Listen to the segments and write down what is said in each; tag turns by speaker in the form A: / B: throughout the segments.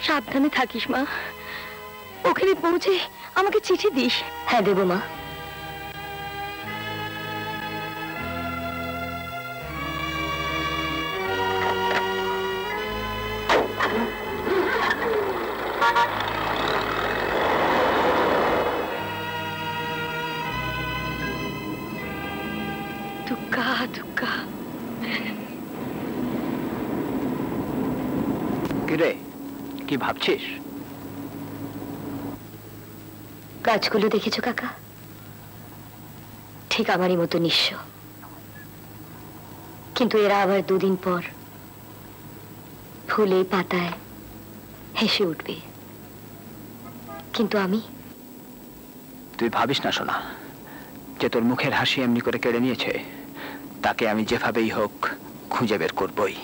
A: সাবধানে থাকিস মা, ওখানে পৌঁছে আমাকে চিঠি দিস। হ্যাঁ দেব মা। দুগ্গা দুগ্গা।
B: কিরে, কি ভাবছিস?
A: গাছগুলো দেখেছো কাকা? ঠিক আমারই মতো নিঃস্ব, কিন্তু এরা আবার দুদিন পর ফুলে পাতায় হেসে উঠবে। কিন্তু আমি?
B: তুই ভাবিস না সোনা, যে তোর মুখের হাসি এমনি করে কেড়ে নিয়েছে তাকে আমি যেভাবেই হোক খুঁজে বের করবই।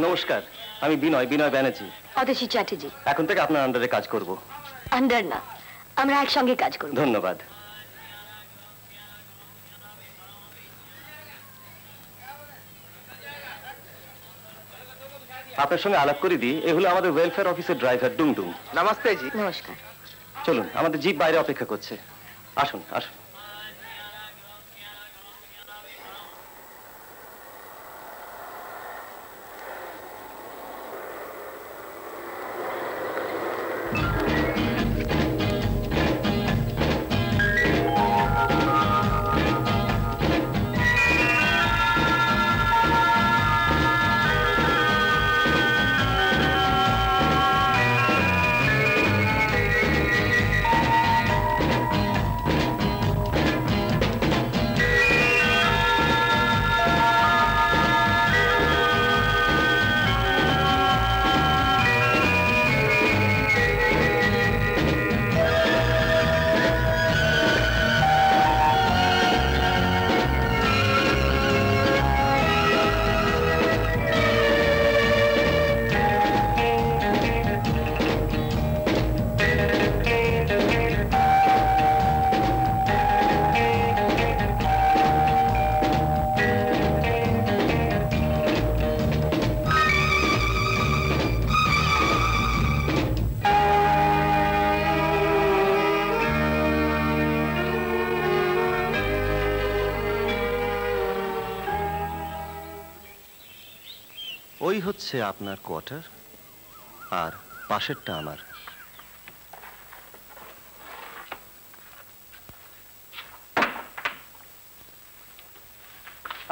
C: নমস্কার, আমি বিনয় ব্যানার্জি।
A: অতসী চ্যাটার্জি।
C: এখন থেকে আপনার আন্ডারে কাজ করব।
A: আন্ডার না, আমরা একসঙ্গে কাজ করব।
C: ধন্যবাদ। আপনার সঙ্গে আলাপ করে দিই, এ হলো আমাদের ওয়েলফেয়ার অফিসের ড্রাইভার ডুংডুং।
B: নমস্তে জি।
A: নমস্কার।
C: চলুন, আমাদের জিপ বাইরে অপেক্ষা করছে। আসুন আসুন। হচ্ছে আপনার কোয়ার্টার, আর পাশেরটা আমার।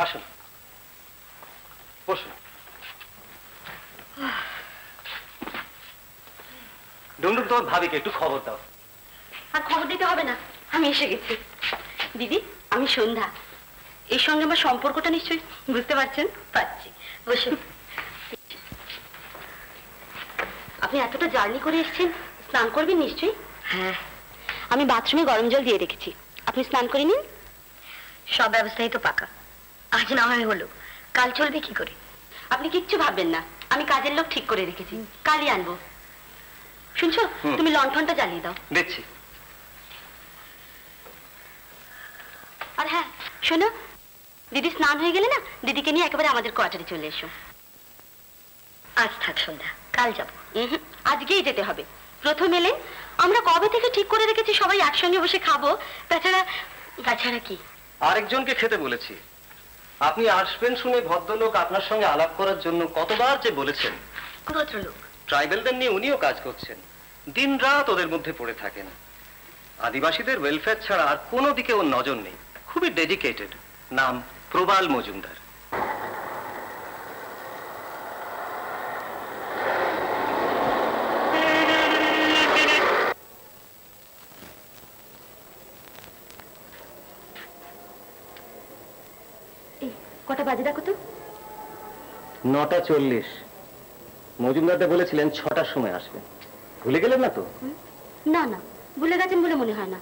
C: আসুন, বসুন। ডুমডুম, তোর ভাবিকে একটু খবর দাও।
A: আর খবর দিতে হবে না, আমি এসে গেছি। দিদি, আমি সন্ধ্যা। এর সঙ্গে আমার সম্পর্কটা নিশ্চয়ই বুঝতে পারছেন। পাচ্ছি, বসুন। আপনি এতটা জার্নি করে এসেছেন, স্নান করবেন নিশ্চয়ই। হ্যাঁ, আমি বাথরুমে গরম জল দিয়ে রেখেছি, আপনি স্নান করে নিন। সব ব্যবস্থাই তো পাকা, আজ না হয় হলো, কাল চলবে কি করে? আপনি কিচ্ছু ভাববেন না, আমি কাজের লোক ঠিক করে রেখেছি, কালই আনবো। শুনছো, তুমি লণ্ঠনটা জ্বালিয়ে দাও।
C: দেখছি।
A: আর হ্যাঁ শোনো, দিদি স্নান হয়ে গেলে না দিদিকে নিয়ে একেবারে আমাদের কোয়ার্টারে চলে এসো। আজ থাক সন্ধ্যা, কাল যাবো। আজকেই যেতে হবে। প্রথম এলে আমরা কবে থেকে ঠিক করে রেখেছি সবাই একসঙ্গে বসে খাবো। তাছাড়া কি?
C: আরেকজনকে খেতে বলেছি। আপনি আসবেন শুনে ভদ্রলোক আপনার সঙ্গে আলাপ করার জন্য কতবার যে বলেছেন।
A: ভদ্রলোক?
C: ট্রাইবেলদের নিয়ে উনিও কাজ করছেন, দিন রাত ওদের মধ্যে পড়ে থাকেন। আদিবাসীদের ওয়েলফেয়ার ছাড়া আর কোনো দিকে ওর নজর নেই, খুবই ডেডিকেটেড। নাম প্রবাল মজুমদার।
A: কটা বাজে দেখো তো?
C: 9:40। মজুমদারদা বলেছিলেন 6টার সময় আসবেন, ভুলে গেলেন না তো?
A: না না, ভুলে গেছেন বলে মনে হয় না।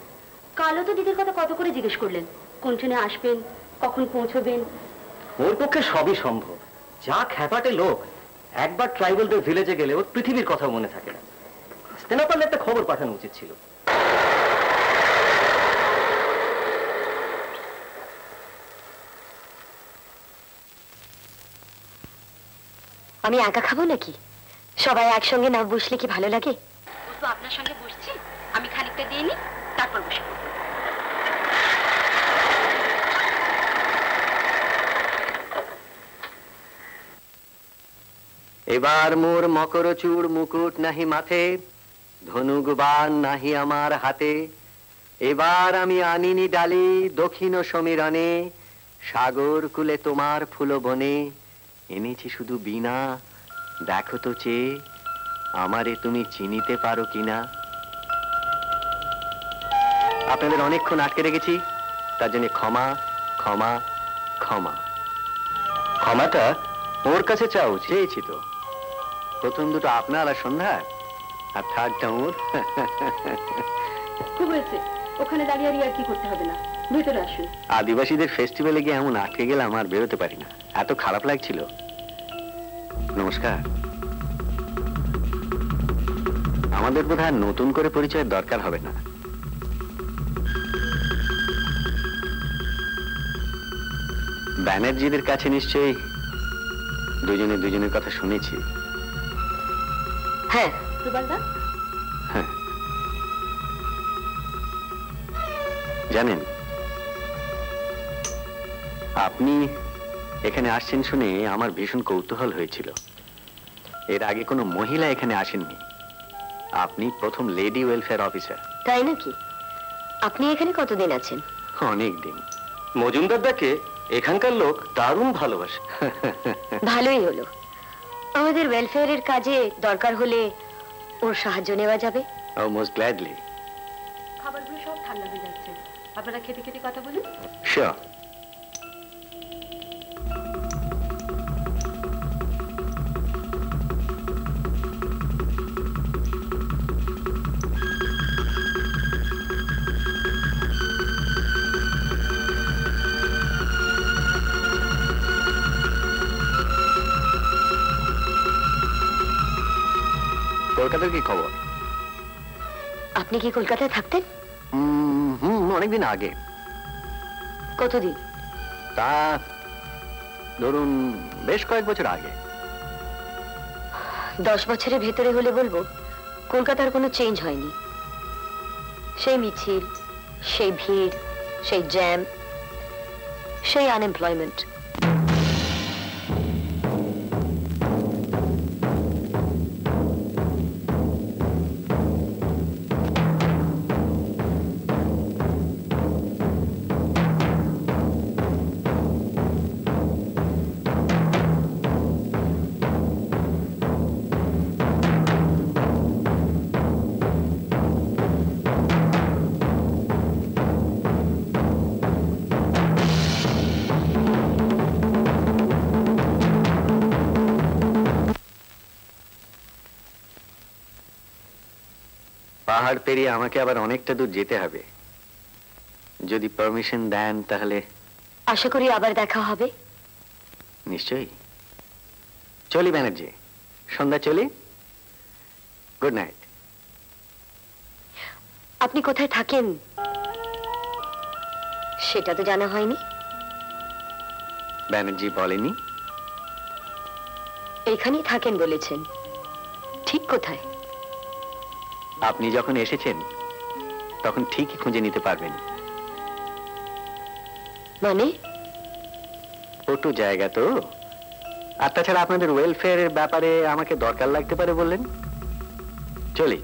A: কালও তো দিদির কথা কত করে জিজ্ঞেস করলেন, কোন ট্রেনে আসবেন, কখন পৌঁছবেন।
C: ওর পক্ষে সবই সম্ভব, যা খ্যাপাটে লোক। একবার ট্রাইবেলদের ভিলেজে গেলে ওর পৃথিবীর কথা মনে থাকে না। আসতে না পারলে একটা খবর পাঠানো উচিত ছিল।
A: আমি একা খাবো নাকি? সবাই একসঙ্গে না বসলে কি ভালো লাগে? তো আপনার সঙ্গে বসছি, আমি খানিকটা দিয়ে নিই, তারপর বসে পড়ব।
C: এবার মোর মকরচূড় মুকুট নাহি মাথে, ধনুক বাণ নাহি আমার হাতে। এবার আমি আনিনি ডালি দক্ষিণ সমীরণে, সাগর কুলে তোমার ফুল বনে। এনেছি শুধু বীণা, দেখো তো চেয়ে আমারে তুমি চিনিতে পারো কিনা। আপনাদের অনেকক্ষণ আটকে রেখেছি, তার জন্য ক্ষমা ক্ষমা ক্ষমা। ক্ষমাটা ওর কাছে চাও? চেয়েছি তো। প্রথম দুটো আপনার আর সন্ধ্যার, আর থার্ডটা ওর।
A: খুব হয়েছে, ওখানে দাঁড়িয়ে আর কি করতে হবে না, ভেতরে আসুন।
C: আদিবাসীদের ফেস্টিভ্যালে গিয়ে এমন আটকে গেলাম আর বেরোতে পারি না, এত খারাপ লাগছিল। নমস্কার। আমাদের বোধহয় নতুন করে পরিচয়ের দরকার হবে না। ব্যানার্জিদের কাছে নিশ্চয়ই দুজনে দুজনের কথা শুনেছি।
A: হ্যাঁ, প্রবালদা।
C: হ্যাঁ, জানেন আপনি এখানে আসছেন শুনে আমার ভীষণ কৌতূহল হয়েছিল। এর আগে কোনো মহিলা এখানে আসেননি, আপনি প্রথম লেডি ওয়েলফেয়ার অফিসার।
A: তাই নাকি? আপনি এখানে কতদিন আছেন?
C: অনেক দিন। মজুমদারদাকে এখানকার লোক দারুণ ভালোবাসে।
A: ভালোই হলো, আমাদের ওয়েলফেয়ারের কাজে দরকার হলে ওর সাহায্য নেওয়া যাবে।
C: Most gladly.
A: খাবারগুলো সব ঠান্ডা হয়ে যাচ্ছে, আপনারা খেতে খেতে কথা বলুন।
C: শিওর। কলকাতার কি খবর?
A: আপনি কি কলকাতায় থাকতেন?
C: অনেকদিন আগে।
A: কতদিন?
C: তা ধরুন বেশ কয়েক বছর আগে।
A: 10 বছরের ভেতরে হলে বলবো কলকাতার কোনো চেঞ্জ হয়নি। সেই মিছিল, সেই ভিড়, সেই জ্যাম, সেই আনএমপ্লয়মেন্ট।
C: পাহাড় পেরিয়ে আমাকে আবার অনেকটা দূর যেতে হবে। যদি পারমিশন দেন তাহলে।
A: আশা করি আবার দেখা হবে।
C: নিশ্চয়ই। চলি ব্যানার্জি, সন্ধ্যা চলি। Good night.
A: আপনি কোথায় থাকেন সেটা তো জানা হয়নি।
C: ব্যানার্জি বলেনি?
A: এখানেই থাকেন বলেছেন, ঠিক কোথায়?
C: আপনি যখন এসেছেন তখন ঠিকই খুঁজে নিতে পারবেন।
A: মানে?
C: ছোট জায়গা তো, আর তাছাড়া আপনাদের ওয়েলফেয়ারের ব্যাপারে আমাকে দরকার লাগতে পারে বললেন। চলি।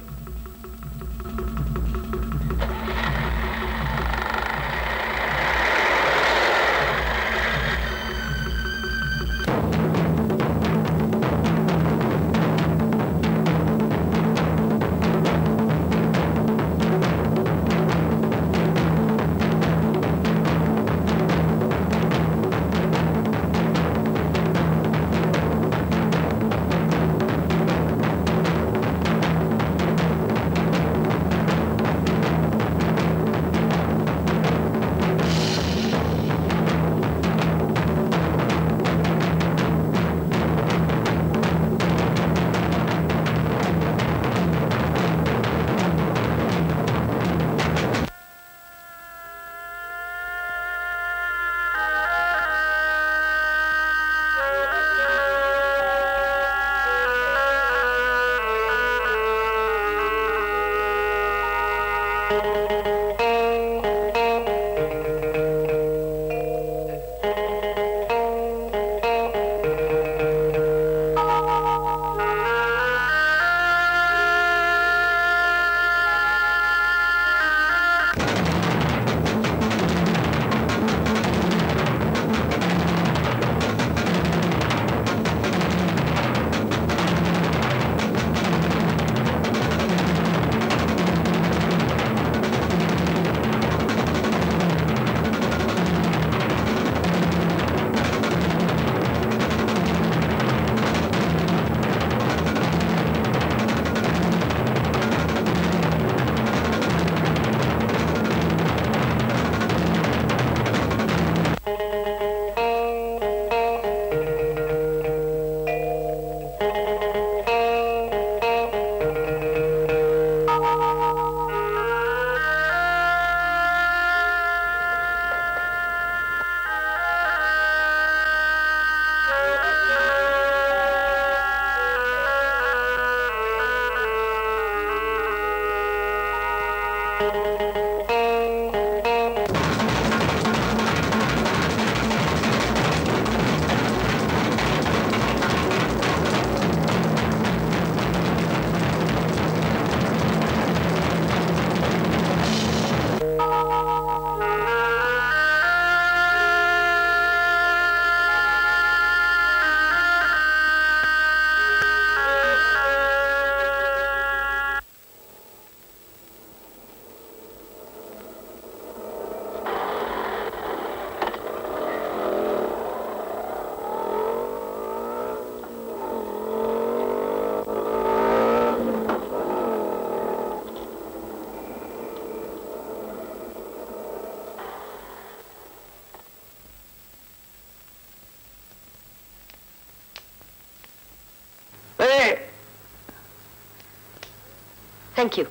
A: Thank you.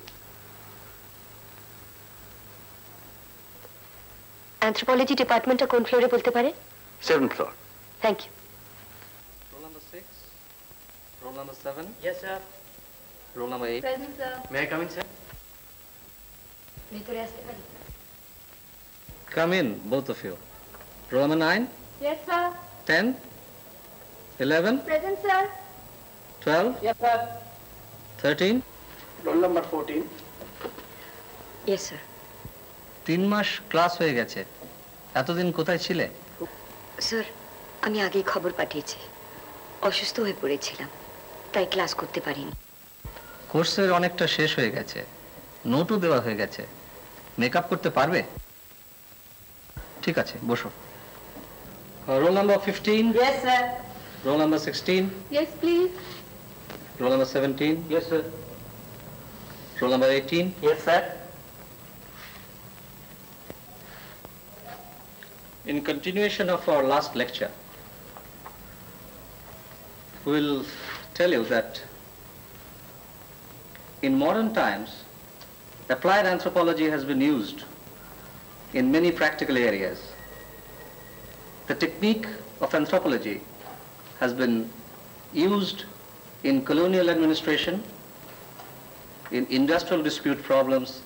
A: অ্যানথ্রোপোলজি ডিপার্টমেন্টটা কোন ফ্লোরে বলতে পারে?
C: 7th floor.
A: Thank you.
D: Roll number 6. Roll number 7.
E: Yes, sir.
D: Roll number 8.
E: Present, sir.
C: May I come in, sir?
A: ভিতরে আসতে পারি?
D: Come in, both of you. Roll number 9,
E: Yes, sir.
D: 10, 11,
E: Present, sir.
D: 12,
E: Yes, sir.
D: 13.
E: Roll number 14.
A: Yes sir.
D: 3 mass class হয়ে গেছে, এতদিন কোথায় ছিলে?
A: Sir, আমি আগেই খবর পাঠিয়েছি, অসুস্থ হয়ে পড়েছিলাম, তাই ক্লাস করতে পারিনি।
D: কোর্সের অনেকটা শেষ হয়ে গেছে, নোটও দেওয়া হয়ে গেছে, মেকআপ করতে পারবে? ঠিক আছে, বসো। Roll number 15.
E: Yes, sir.
D: Roll number 16.
E: Yes, please.
D: Roll number 17.
E: Yes, sir.
D: Roll number 18.
C: Yes, sir.
D: In continuation of our last lecture, we'll tell you that in modern times, applied anthropology has been used in many practical areas. The technique of anthropology has been used in colonial administration, in industrial dispute problems,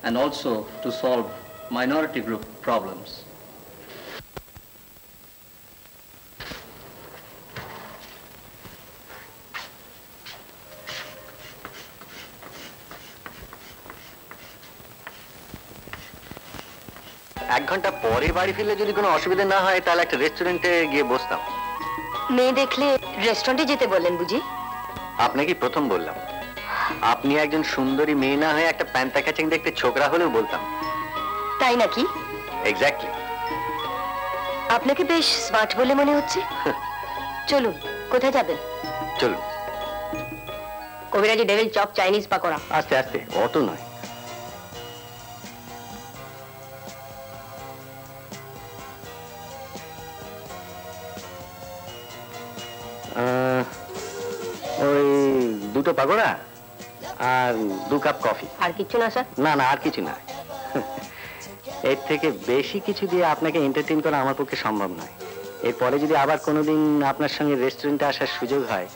D: and also to solve minority group problems.
C: এক ঘন্টা পরে বাড়ি ফিরলে যদি কোনো অসুবিধা না হয় তাহলে একটা রেস্টুরেন্টে গিয়ে বসতাম।
A: মেয়ে দেখলে রেস্টুরেন্টে যেতে বললেন বুঝি?
C: আপনাকে প্রথম বললাম, আপনি একজন সুন্দরী মেয়ে না হয়ে একটা প্যান্তা ক্যাচিং দেখতে ছোকরা হলেও বলতাম।
A: তাই নাকি?
C: এক্স্যাক্টলি।
A: আপনাকে বেশ স্মার্ট বলে মনে হচ্ছে। চলুন, কোথায় যাবেন?
C: চলুন।
A: কবিরাজি ডেভিল চপ চাইনিজ পাকোড়া।
C: আস্তে আস্তে, অত নয়। ওই দুটো পাকোড়া আর 2 কাপ কফি।
A: আর কিছু না স্যার?
C: না না, আর কিছু না। এর থেকে বেশি কিছু দিয়ে আপনাকে এন্টারটেইন করা আমার পক্ষে সম্ভব নয়। এরপরে যদি আবার কোনোদিন আপনার সঙ্গে রেস্টুরেন্টে আসার সুযোগ হয়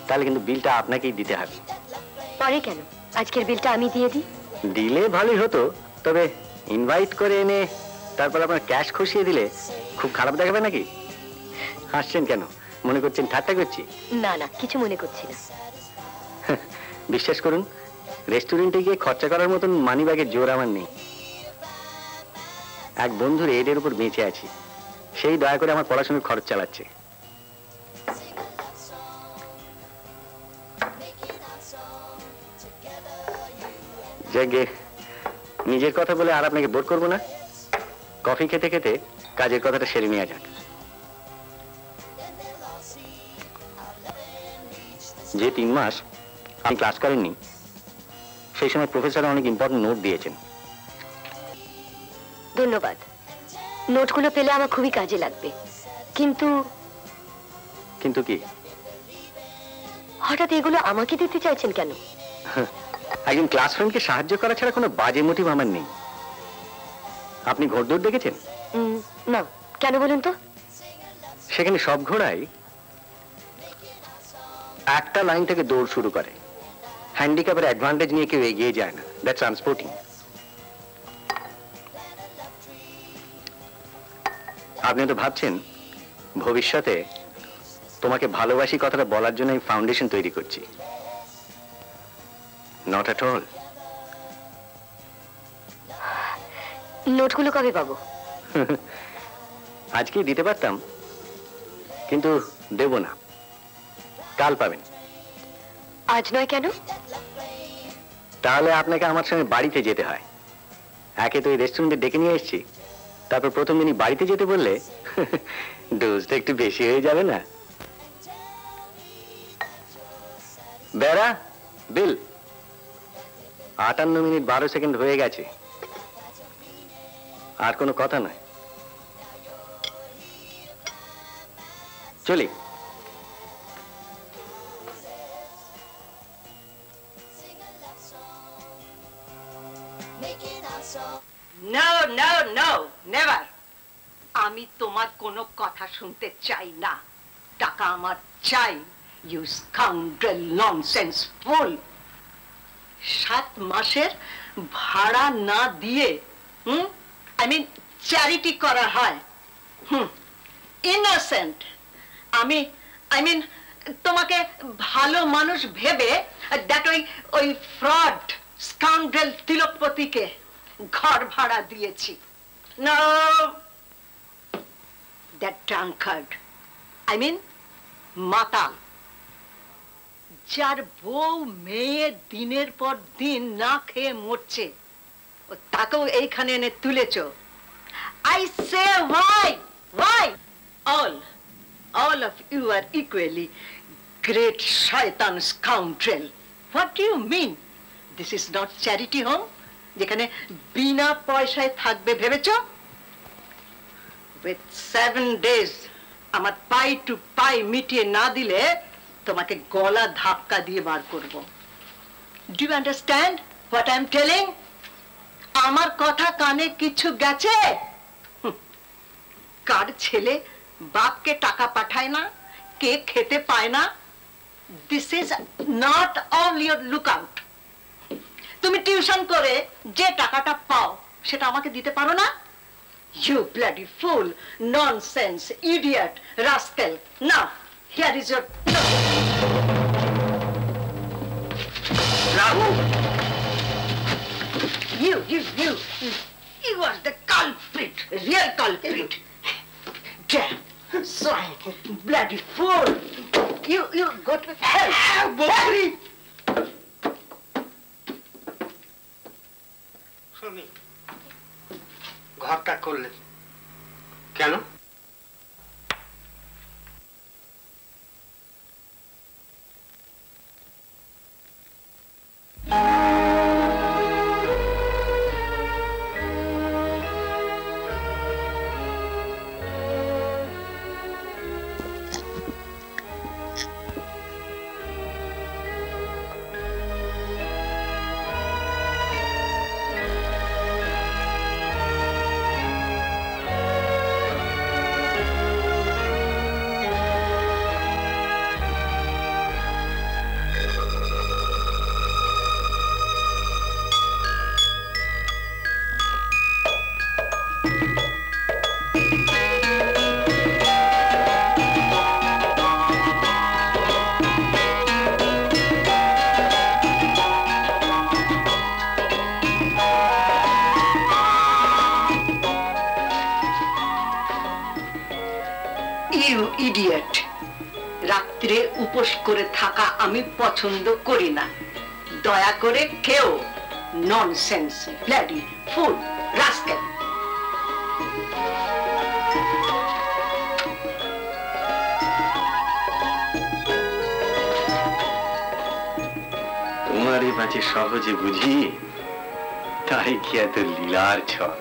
C: তাহলে কিন্তু বিলটা আপনাকেই দিতে হবে।
A: পরে কেন, আজকের বিলটা আমি দিয়ে দিই।
C: দিলে ভালোই হতো, তবে ইনভাইট করে এনে তারপর আপনার ক্যাশ খসিয়ে দিলে খুব খারাপ দেখাবে নাকি? হাসছেন কেন? মনে করছেন ঠাট্টা করছি?
A: না না, কিছু মনে করছি না।
C: বিশ্বাস করুন, রেস্টুরেন্টে গিয়ে খরচা করার মতন মানিব্যাগের জোর আমার নেই। এক বন্ধুর এডের উপর বেঁচে আছি, সেই দয়া করে আমার পড়াশোনার খরচ চালাচ্ছে। যাকে নিজের কথা বলে আর আপনাকে বোর করবো না। কফি খেতে খেতে কাজের কথাটা সেরে নেওয়া যাক। যে 3 মাস আপনি ক্লাস করেননি, সেই সময় প্রফেসর অনেক ইম্পর্টেন্ট নোট দিয়েছেন।
A: ধন্যবাদ। নোটগুলো পেলে আমার খুবই কাজে লাগবে। কিন্তু
C: কিন্তু কি?
A: হঠাৎ এগুলো আমাকে দিতে চাইছেন কেন?
C: একজন ক্লাস ফ্রেন্ডকে সাহায্য করা ছাড়া কোনো বাজে মোটিভ আমার নেই। আপনি ঘোড়দৌড় দেখেছেন?
A: না, কেন বলুন তো?
C: সেখানে সব ঘোড়াই একটা লাইন থেকে দৌড় শুরু করে। হ্যান্ডিক্যাপের অ্যাডভান্টেজ নিয়ে কেউ এগিয়ে যায় না। দ্যাটস আনস্পোর্টিং। আপনি তো ভাবছেন ভবিষ্যতে তোমাকে ভালোবাসি কথাটা বলার জন্য আমি ফাউন্ডেশন তৈরি করছি। Not at all.
A: নোটগুলো কবে পাবো?
C: আজকেই দিতে পারতাম, কিন্তু দেব না। কাল পাবেন।
A: আজ নয় কেন?
C: তাহলে আপনাকে আমার সঙ্গে বাড়িতে যেতে হয়। একে তো এই রেস্টুরেন্টে ডেকে নিয়ে এসেছি, তারপর প্রথম দিনই বাড়িতে যেতে বললে ডোজটা একটু বেশি হয়ে যাবে না? বেড়া বিল 58 মিনিট 12 সেকেন্ড হয়ে গেছে। আর কোনো কথা নয়, চলি।
F: No no no never. আমি তোমার কোনো কথা শুনতে চাই না। টাকা আমার চাই। ইউ স্কাউন্ড্রেল ননসেন্স ফুল। 7 মাসের ভাড়া না দিয়ে আই মিন চ্যারিটি করা হয়। ইনোসেন্ট। আই মিন তোমাকে ভালো মানুষ ভেবে দ্যাট ওই ফ্রড স্কাউন্ড্রেল তিলকপতিকে ঘর ভাড়া দিয়েছি। নো, দ্যাট ড্রাঙ্কার্ড, আই মিন মাতাল, যার বউ মেয়ে দিনের পর দিন না খেয়ে মরছে, তাকেও এইখানে এনে তুলেছ। I say why all of you are equally great shaitan scoundrel. What do you mean? This is not charity home যেখানে বিনা পয়সায় থাকবে ভেবেছো? উইথ 7 days আমার পাই টু পাই মিটিয়ে না দিলে তোমাকে গলা ধাক্কা দিয়ে বার করব। Do you understand what I am telling? আমার কথা কানে কিছু গেছে? কার ছেলে বাপকে টাকা পাঠায় না, কে খেতে পায় না? This is not on your lookout. তুমি টিউশন করে যে টাকাটা পাও সেটা আমাকে দিতে পারো না? You bloody fool, nonsense, idiot, rascal. Now, here is your... Rahu! You are the culprit, real culprit. Damn, swine, bloody fool. You go to hell. Bobri!
G: শুনি ঘরটা করলেন কেন?
F: ইডিয়েট, রাত্রে উপোস করে থাকা আমি পছন্দ করি না। দয়া করে কেউ ননসেন্স ব্লাডি ফুল রাস্কেল।
G: তোমারই পাছে সহজে বুঝি, তাই কি এত লীলার ছল?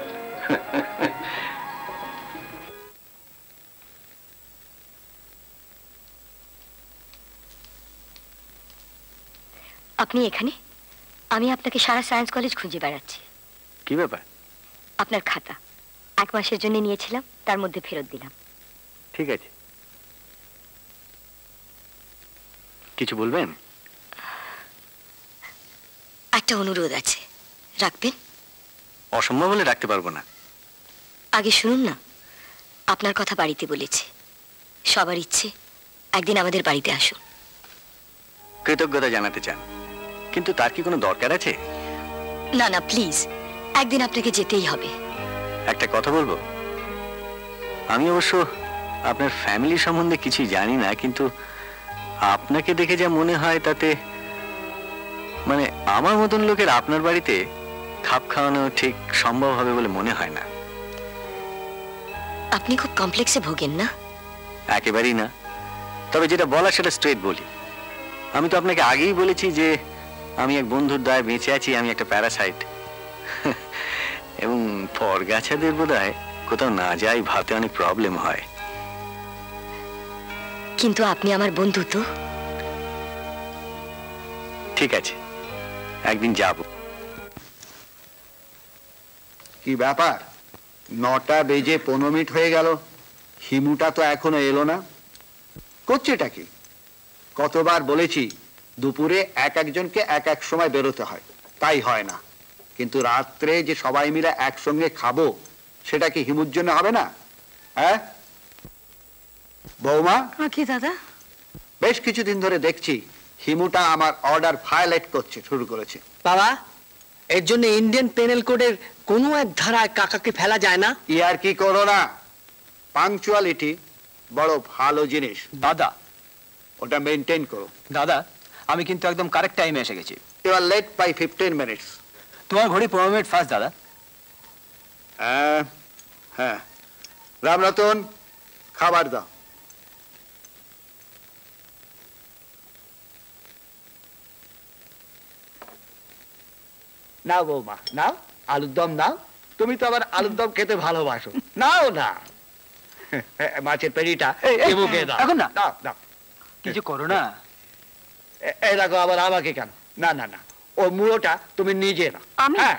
A: আপনি এখানে? আমি আপনাকে সারা সায়েন্স কলেজ খুঁজে বেড়াচ্ছি।
G: কি ব্যাপার?
A: আপনার খাতা 1 মাসের জন্য নিয়েছিলাম, তার মধ্যে ফেরত দিলাম।
G: ঠিক আছে, কিছু বলবেন?
A: একটা অনুরোধ আছে, রাখবেন?
G: অসম্ভব হলে রাখতে পারবো না।
A: আগে শুনুন না, আপনার কথা বাড়িতে বলেছে। সবার ইচ্ছে একদিন আমাদের বাড়িতে আসুন।
G: কৃতজ্ঞতা জানাতে চান, কিন্তু তার কি কোনো দরকার আছে?
A: না না, প্লিজ, একদিন আপনাকে যেতেই হবে।
G: একটা কথা বলবো, আমি অবশ্য আপনার ফ্যামিলি সম্বন্ধে কিছুই জানি না, কিন্তু আপনাকে দেখে যা মনে হয় তাতে মানে আমার মতন লোকের আপনার বাড়িতে খাপ খাওয়ানো ঠিক সম্ভব হবে বলে মনে হয় না।
A: আপনি খুব কমপ্লেক্সে ভোগেন না?
G: একেবারেই না, তবে যেটা বলা সেটা স্ট্রেট বলি। আমি তো আপনাকে আগেই বলেছি যে আমি এক বন্ধুর দায়ে বেঁচে আছি, আমি একটা প্যারাসাইট। এবং পরগাছাদের বোধহয় কোথাও না যাই ভাবতে অনেক প্রবলেম হয়।
A: কিন্তু আপনি আমার বন্ধু তো।
G: ঠিক আছে, একদিন যাব।
H: কি ব্যাপার, 9টা বেজে 15 মিনিট হয়ে গেল, হিমুটা তো এখনো এলো না। করছেটা কি? কতবার বলেছি দুপুরে এক একজনকে এক এক সময় বেরোতে হয়, তাই হয় না। কিন্তু রাত্রে যে সবাই মিলে একসঙ্গে খাবো, সেটা কি হিমুর জন্য হবে না? হ্যাঁ বৌমা?
I: কি দাদা?
H: বেশ কিছুদিন ধরে দেখছি হিমুটা আমার অর্ডার ভায়োলেট করছে, শুরু করেছে।
J: বাবা, এর জন্য ইন্ডিয়ান পেনাল কোডের কোনো এক ধারায় কাকাকে ফেলা যায় না?
H: ইয়ার কি করো না, পাংচুয়ালিটি বড় ভালো জিনিস
B: দাদা।
H: ওটা মেনটেন করো।
B: দাদা, আমি কিন্তু একদম কারেক্ট টাইমে এসে গেছি।
H: You are late by 15 minutes.
B: তোমার ঘড়ি 15 মিনিট ফাস্ট দাদা।
H: হ্যাঁ, রামরতন খাবার দাও। নাও বৌমা নাও, আলুর দম নাও। তুমি তো আবার আলুর দম খেতে ভালোবাসো, নাও না। মাছের পেটিটা মুখে দাও।
B: এখন না,
H: দাও দাও,
B: কিছু করো না।
H: এই দেখো আবার আমাকে কেন? না না না, ও মুড়োটা তুমি নিজে না।
A: আমি?
H: হ্যাঁ।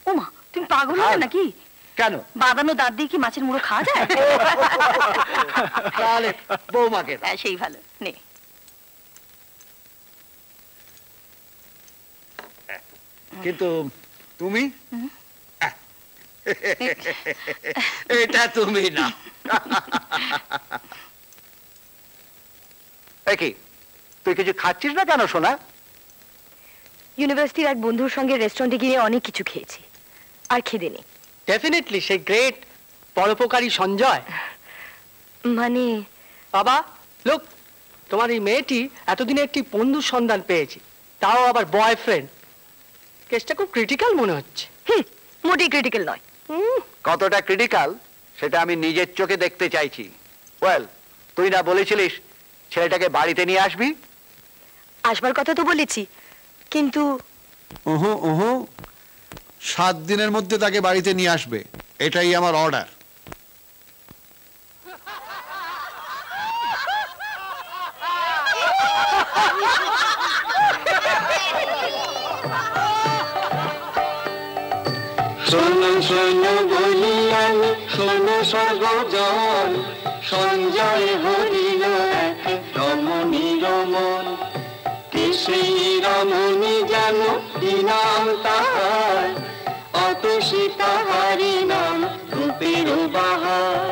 A: ওমা, তুমি পাগল হলে নাকি?
H: কেন?
A: বাদানো দাঁত দিয়ে কি মাছের মুড়ো খাওয়া যায়?
H: তাহলে বৌমাকে দাও।
A: হ্যাঁ, সেই ভালো। নে।
H: কিন্তু তুমি এটা তুমি না। কি তুই কিছু খাচ্ছিস না কেন সোনা?
A: ইউনিভার্সিটির এক বন্ধুর সঙ্গে রেস্টুরেন্টে গিয়ে অনেক কিছু খেয়েছি, আর খিদে নেই।
J: ডেফিনেটলি সেই গ্রেট পরোপকারী সঞ্জয়।
A: মানে
J: বাবা লোক, তোমার এই মেয়েটি এতদিনে একটি বন্ধুর সন্ধান পেয়েছি, তাও আবার বয়ফ্রেন্ড। কেসটা খুব ক্রিটিক্যাল মনে হচ্ছে।
A: মোটেই ক্রিটিক্যাল নয়।
H: কতটা ক্রিটিক্যাল সেটা আমি নিজের চোখে দেখতে চাইছি। ওয়েল, তুই না বলেছিলিস ছেলেটাকে বাড়িতে নিয়ে আসবি?
A: আসবার কথা তো বলেছি, কিন্তু
I: 7 দিনের মধ্যে তাকে বাড়িতে নিয়ে আসবে, এটাই আমার অর্ডার।
K: শোনো শোনো বলি আমি, শোনো সর্বজন, সঞ্জয় হরিল এক রমণীর মন। কে সেই রমণী যেন কি নাম তাহার, অতসী তাহারি নাম রূপের বাহার।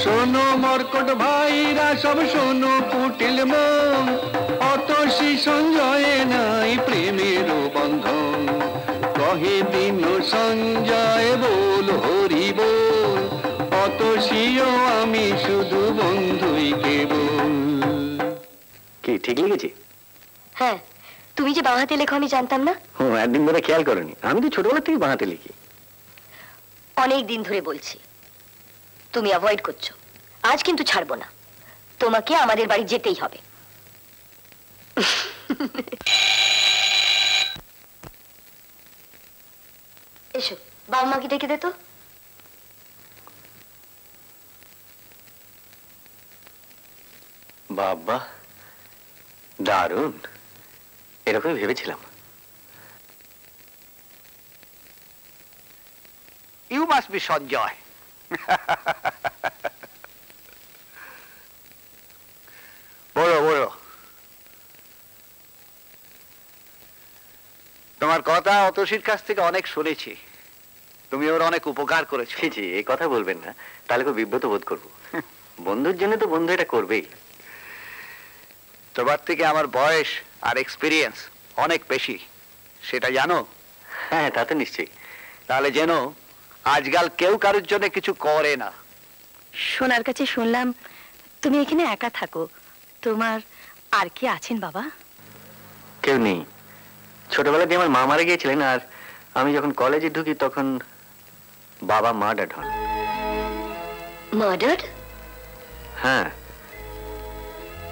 L: শোনো মর্কট ভাইরা সব শোনো কুটিল মন, অতসী সঞ্জয়ে নাই প্রেমের বন্ধন। কহে দিন সঞ্জয় বল হরি বল, অতসীও আমি শুধু বন্ধুই কেবল।
G: কি ঠিক লিখেছি?
A: হ্যাঁ, তুমি যে বাঁ হাতে লেখো আমি জানতাম না।
G: ও, একদিন ধরে খেয়াল করনি। আমি তো ছোটবেলা থেকে বাঁ হাতে লিখি।
A: অনেক দিন ধরে বলছি, তুমি অ্যাভয়েড করছো। আজ কিন্তু ছাড়বো না, তোমাকে আমাদের বাড়ি যেতেই হবে। এসো, বাবা মাকে ডেকে দে তো।
G: বাবা, দারুণ। এরকমই ভেবেছিলাম।
H: You must be Sanjay. বলো বলো, তোমার কথা অতসীর কাছ থেকে অনেক শুনেছি। তুমি ওর অনেক উপকার করেছো।
G: জি, এই কথা বলবেন না, তাহলে খুব বিব্রত বোধ করবো। বন্ধুর জন্য তো বন্ধু এটা করবেই।
H: তোমার থেকে আমার বয়স আর এক্সপিরিয়েন্স অনেক বেশি, সেটা জানো?
G: হ্যাঁ, তা তো নিশ্চয়ই।
H: তাহলে যেন আজকাল কেউ কারোর জন্য কিছু করে না।
A: সোনার কাছে শুনলাম তুমি এখানে একা থাকো। তোমার আর কি আছেন বাবা?
G: কেউ নেই। ছোটবেলাতে আমার মা মারা গিয়েছিলেন, আর আমি যখন কলেজে ঢুকি তখন বাবা মার্ডার্ড হন।
A: মার্ডার্ড?
G: হ্যাঁ,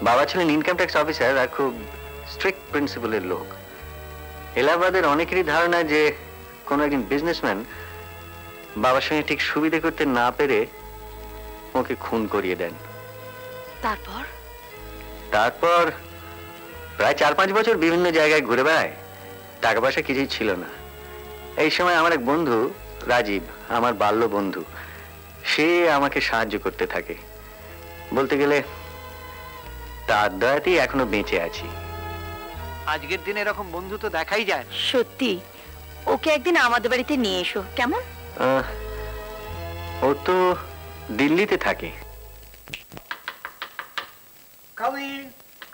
G: বাবা ছিলেন ইনকাম ট্যাক্স অফিসার আর খুব স্ট্রিক্ট প্রিন্সিপালের লোক। এলাহাবাদের অনেকেরই ধারণা যে কোনো একজন বিজনেসম্যান বাবার সঙ্গে ঠিক সুবিধে করতে না পেরে ওকে খুন করিয়ে দেন। তারপর প্রায় 4-5 বছর বিভিন্ন জায়গায় ঘুরে বেড়ায়, টাকা পয়সা কিছুই ছিল না। এই সময় আমার এক বন্ধু রাজীব, আমার বাল্য বন্ধু, সে আমাকে সাহায্য করতে থাকে। বলতে গেলে তার দয়াতেই এখনো বেঁচে আছি।
H: আজকের দিনে এরকম বন্ধু তো দেখাই যায়।
A: সত্যি, ওকে একদিন আমাদের বাড়িতে নিয়ে এসো, কেমন?
G: ও তো দিল্লিতে থাকে।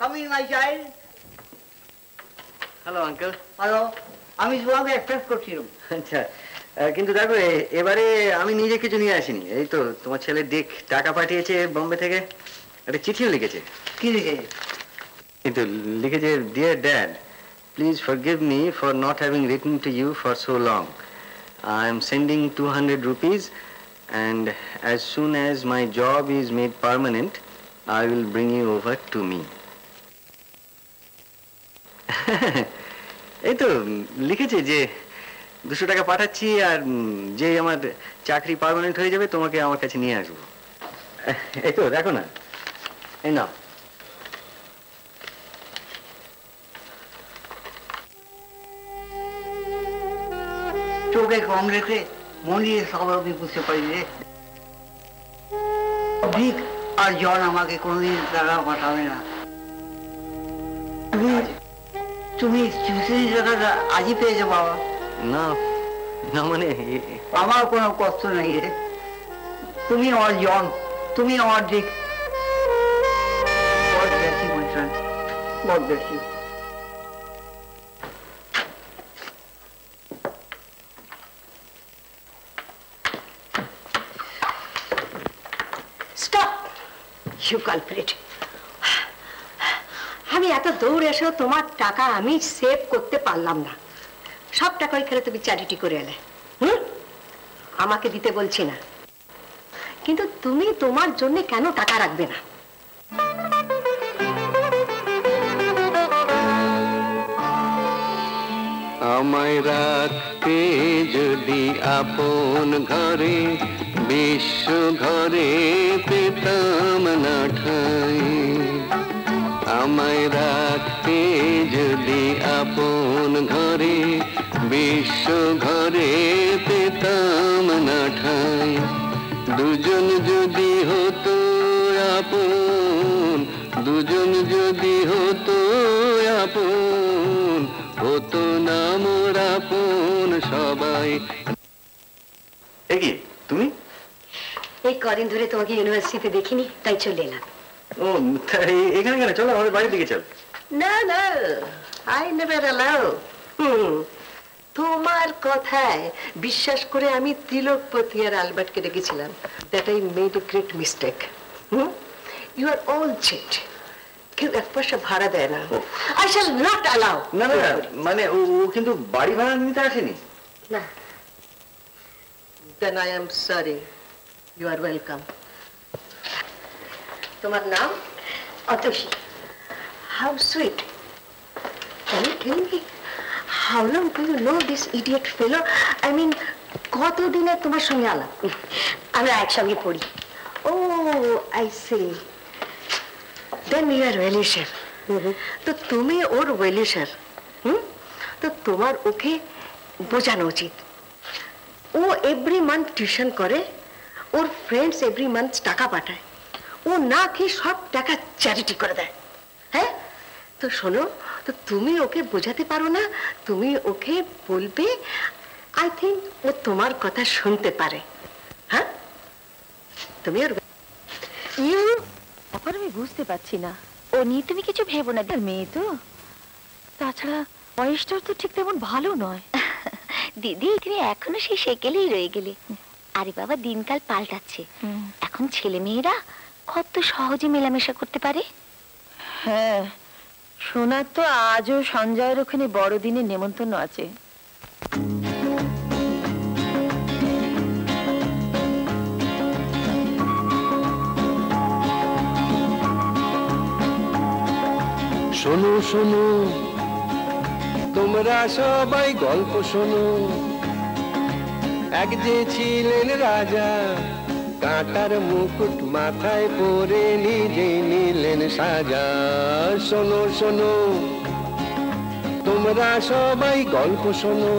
M: Come in, my child.
G: Hello uncle.
M: Hello. আমি তোমাকে এক্সপ্রেস করছিলাম।
G: আচ্ছা, কিন্তু দেখো এবারে আমি নিজে কিছু নিয়ে আসিনি। এই তো তোমার ছেলে দিক টাকা পাঠিয়েছে বোম্বে থেকে, একটা চিঠিও লিখেছে।
M: কি লিখেছে?
G: কিন্তু লিখেছে, dear dad, please forgive me for not having written to you for so long.
C: I am sending 200 rupees, and as soon as my job is made permanent, I will bring you over to me. এই তো লিখেছে যে 200 টাকা পাঠাচ্ছি, আর যে আমার চাকরি permanent হয়ে যাবে তোমাকে আমার কাছে নিয়ে আসবো। এই তো দেখো না, এই নাও।
M: চোখে কম রেখে মন দিয়ে সব আমি বুঝতে পারি রে। দিক আর জন আমাকে কোনোদিন টাকা পাঠাবে না। তুমি টিউশনি টাকাটা আজই পেয়েছো বাবা?
C: না না, মানে
M: আমার কোনো কষ্ট নেই রে। তুমি আমার জন, তুমি আমার দিক। God bless you, my son. God bless you.
F: Stop, you culprit. আমি এত দৌড় এসেও তোমার টাকা আমি সেভ করতে পারলাম না। সব টাকা ওইখানে তুমি চ্যারিটি করে এলে। আমাকে দিতে বলছি না, কিন্তু তুমি তোমার জন্য কেন টাকা রাখবে না?
L: আমায় রাখতে যদি আপন ঘরে, বিশ্ব ঘরে পেতাম না ঠাই। আমায় রাখতে যদি আপন ঘরে, বিশ্ব ঘরে পেতাম না ঠাই। দুজন যদি হতো আপন, দুজন যদি হতো আপন, হতো না মোর আপন সবাই।
C: কি তুমি?
F: এই কদিন ধরে তোমাকে ইউনিভার্সিটিতে দেখিনি, তাই চলে এলাম।
C: ও তাই এখানে কেন? চলো আমাদের বাড়ির দিকে চল।
F: না না, আই নেভার অ্যালাউ। তোমার কথায় বিশ্বাস করে আমি তিলকপতি আর আলবার্টকে ডেকেছিলাম। That I made a great mistake. You are all cheat. কেউ এক পয়সা ভাড়া দেয় না। I shall not allow.
C: না না, মানে ও কিন্তু বাড়ি ভাড়া নিতে আসেনি।
F: না। Then I am sorry. You are welcome. তোমার নাম? Atasi. How sweet. Can you tell me how long do you know this idiot fellow? I mean, কতদিনে তোমার সঙ্গে আলাপ? আমরা একসঙ্গে পড়ি। Oh, I see. Then you are well-wisher. তো তুমি ওর well-wisher. তো তোমার ওকে বোঝানো উচিত। ও এভরি মান্থ টিউশন করে, ওর ফ্রেন্ডস এভরি মান্থ টাকা পাঠায়, ও না খেয়ে সব টাকা চ্যারিটি করে দেয়। হ্যাঁ, তো শোনো, তো তুমি ওকে বোঝাতে পারো না? তুমি ওকে বলবে, আই থিঙ্ক ও তোমার কথা শুনতে পারে। হ্যাঁ, তুমি ওর
A: ব্যাপার আমি বুঝতে পারছি না। ও নিয়ে তুমি কিছু ভেবো না, মেয়ে তো। তাছাড়া বয়সটাও তো ঠিক তেমন ভালো নয়। দিদি, তুমি এখনো সেই সেকেলেই রয়ে গেলে। আরে বাবা, দিনকাল পাল্টাচ্ছে। এখন ছেলে মেয়েরা কত সহজে মেলামেশা করতে পারে। হ্যাঁ, শোনার তো আজও সঞ্জয়ের ওখানে বড়দিনের নেমন্তন্ন আছে।
L: শোনো শোনো, তোমরা সবাই গল্প শোনো। এক যে ছিলেন রাজা, কাঁটার মুকুট মাথায় পরে নিজে নিলেন সাজা। শোনো শোনো, তোমরা সবাই গল্প শোনো।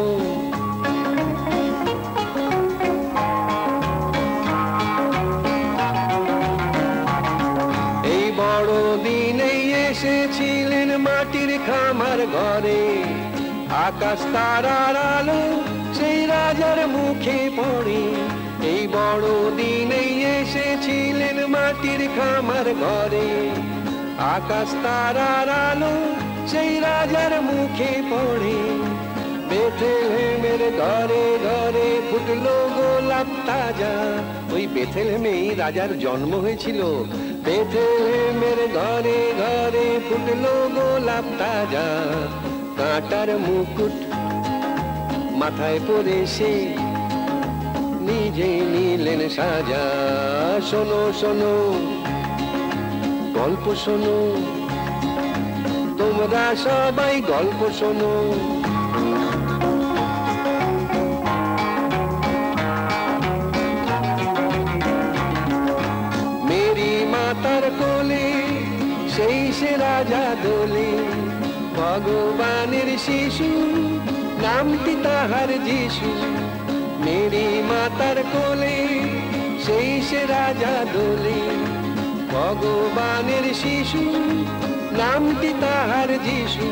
L: এই বড় দিনেই এসেছিলেন মাটির খামার ঘরে। আকাশ তারার আলো সেই রাজার মুখে পড়ে। এই বড় দিনেই এসেছিলেন মাটির খামার ঘরে। আকাশ তারার আলো সেই রাজার মুখে পড়ে। বেথলেহেমের ঘরে ঘরে ফুটলো গোলাপ তাজা। ওই বেথলেহেমেই রাজার জন্ম হয়েছিল। বেথলেহেমের ঘরে ঘরে ফুটলো গোলাপ তাজা। কাঁটার মুকুট মাথায় পরে সে নিজেই নিলেন সাজা। শোনো শোনো গল্প শোনো, তোমরা সবাই গল্প শোনো। মেরি মাতার কোলে সেই সে রাজা দোলে, ভগবানের শিশু নামটি তাহার যিশু। মেরি মাতার কোলে সেই সে রাজা দোলে, ভগবানের শিশু নামটি তাহার যিশু।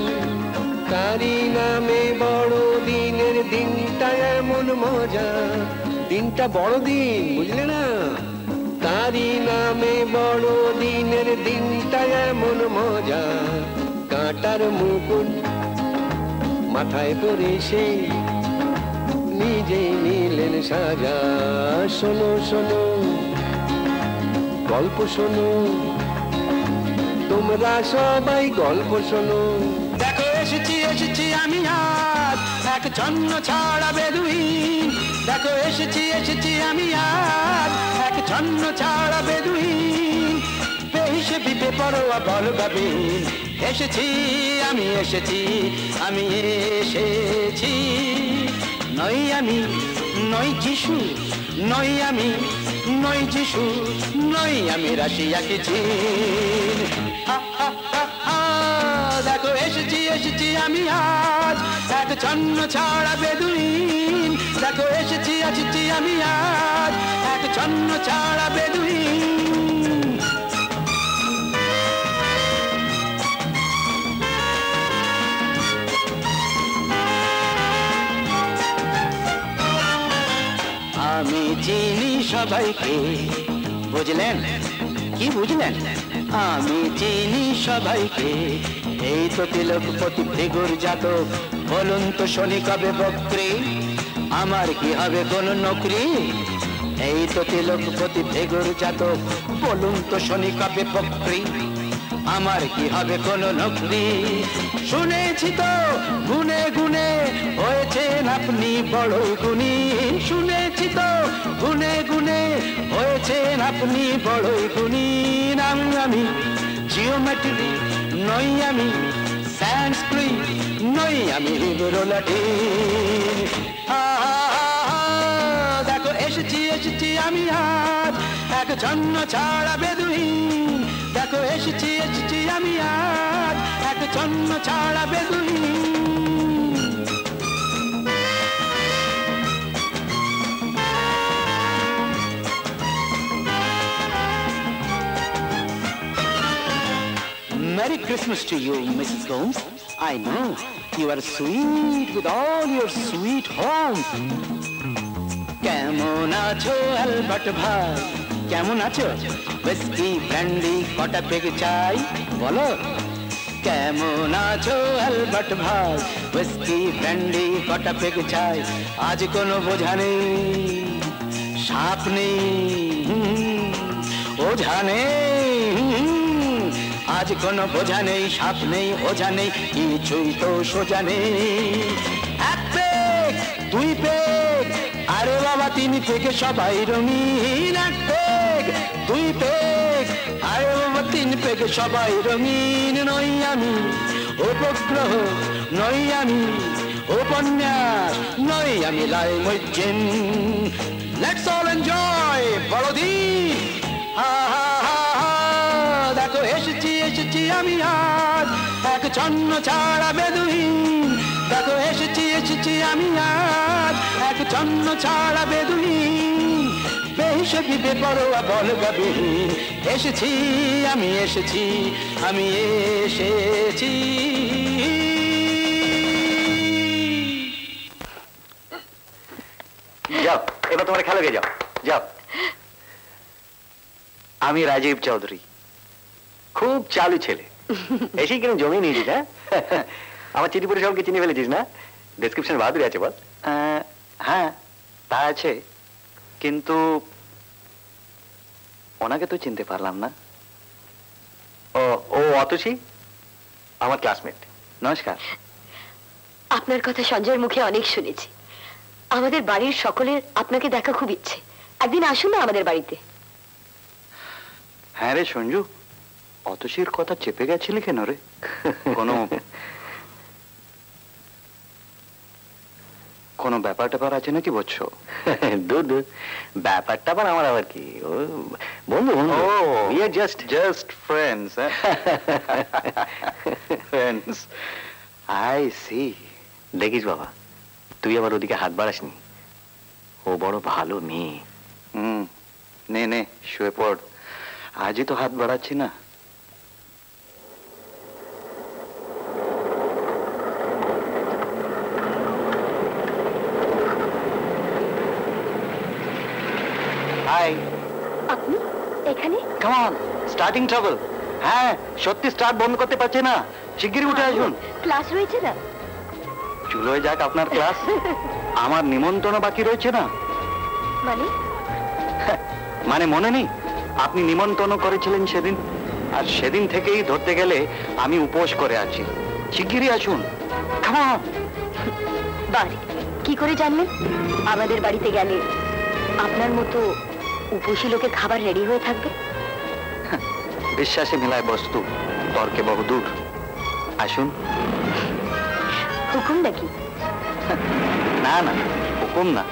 L: তারি নামে বড় দিনের দিনটা এমন মজা, দিনটা বড় দিন, বুঝলে না? তারি নামে বড় দিনের দিনটা এমন মজা। কাঁটার মুকুট মাথায় করে সে নিজে নিলেন সাজা। শোনো শোনো গল্প শোনো, তোমরা সবাই গল্প শোনো।
K: দেখো এসেছি এসেছি আমি আজ এক জন্ম ছাড়া বেদুইন। দেখো এসেছি এসেছি আমি আজ এক জন্ম ছাড়া বেদুইন। বেহিসেবি বেপরোয়া বলগাবিন। এসেছি আমি এসেছি আমি এসেছি। নই আমি নই যিশু, নই আমি নই যিশু, নই আমি রাশিয়া কি চীন। দেখো এসেছি এসেছি আমি আজ এক জন্ম ছাড়া বেদুইন। দেখো এসেছি এসেছি আমি আজ এক জন্ম ছাড়া বেদুইন। আমি চিনি সবাইকে, বুঝলেন কি বুঝলেন? আমি চিনি সবাইকে। এই তো তিলকপতি ভৃগুর জাতক, বলুন তো শনি কবে বক্রি, আমার কি হবে কোন নকরি? এই তো তিলকপতি ভৃগুর জাতক, বলুন তো শনি কবে বক্রি, আমার কি হবে কোন নকরি? শুনেছি তো গুনে গুনে হয়েছেন আপনি বড়ই গুণী। শুনেছি তো গুনে গুনে হয়েছেন আপনি বড়ই গুণী। আমি জিওমেট্রি নই, আমি সংস্কৃত নই, আমি হিব্রু লাটিন। দেখো এসেছি এসেছি আমি আজ এক জন্ম ছাড়া বেদুইন। দেখো এসেছি এসেছি আমি আজ এক জন্ম ছাড়া বেদুইন। Merry Christmas to you, Mrs. Gomes. I know you are sweet with all your sweet home. কেমন আছো অ্যালবার্ট ভাই, কেমন আছো? হুইস্কি ব্র্যান্ডি কটা পেগ চাই বলো। কেমন আছো অ্যালবার্ট ভাই, হুইস্কি ব্র্যান্ডি কটা পেগ চাই। আজ কোনো বোঝা নেই, সাপ নেই, ওঝা নেই। আজ কোনো বোঝা নেই, সাপ নেই, ওঝা নেই, কিছুই তো সোজা নেই। এক পেগ দুই পেগ আরে বাবা তিন পেগে সবাই রঙিন। এক পেগ দুই পেগ আরে বাবা তিন পেগে সবাই রঙিন। নই আমি উপগ্রহ, নই আমি উপন্যাস, নই আমি লাইমুজ্জিন। লেটস অল এনজয় বড়দিন। দেখো এসেছি এসেছি আমি আজ এক জন্ম ছাড়া বেদুইন। দেখো এসেছি এসেছি আমি আজ এক জন্ম ছাড়া বেদুইন। বেহিসেবি বেপরোয়া বলগাবিন। এসেছি আমি এসেছি আমি এসেছি।
G: যাও এবার তোমার খেলাকে যাও যাও। আমি রাজীব চৌধুরী, খুব চালু ছেলে, এসেই কেন জমি নিয়েছিস? হ্যাঁ আমার চিঠি পড়ে সবকে চিনে ফেলেছিস না? ডেসক্রিপশন বাহাদুরি আছে বল। হ্যাঁ তা আছে, কিন্তু ওনাকে তো চিনতে পারলাম না। ও ও অতসী আমার ক্লাসমেট। নমস্কার।
A: আপনার কথা সঞ্জয়ের মুখে অনেক শুনেছি। আমাদের বাড়ির সকলের আপনাকে দেখা খুব ইচ্ছে। একদিন আসুন না আমাদের বাড়িতে।
G: হ্যাঁ রে সঞ্জু, অতসীর কথা চেপে গেছিলি কেন রে? কোনো ব্যাপার ট্যাপার আছে নাকি বলছো?
C: দূর দূর, ব্যাপারটা আবার আমার আবার কি, বন্ধু বন্ধু, we are just
G: friends. Friends.
C: I see. দেখিস বাবা, তুই আবার ওদিকে হাত বাড়াসনি, ও বড় ভালো মেয়ে।
G: নে নে শুয়ে পড়, আজই তো হাত বাড়াচ্ছি না। হাই।
A: আপনি এখানে?
G: Come on, starting trouble. হ্যাঁ সত্যি স্টার্ট বন্ধ করতে পারছে না, শিগগিরই উঠে আসুন।
A: ক্লাস রয়েছে না?
G: চুলোয় যাক আপনার ক্লাস, আমার নিমন্ত্রণ বাকি রয়েছে না। মানে মনে নেই? আপনি নিমন্ত্রণ করেছিলেন সেদিন, আর সেদিন থেকেই ধরতে গেলে আমি উপোস করে আছি। শিগগিরই আসুন।
A: বাড়ি কি করে জানলেন? আমাদের বাড়িতে গেলে আপনার মতো উপোসী লোকের খাবার রেডি হয়ে থাকবে।
G: বিশ্বাসে মিলায় বস্তু, তর্কে বহুদূর। আসুন।
A: হুকুম নাকি?
G: না না, হুকুম না,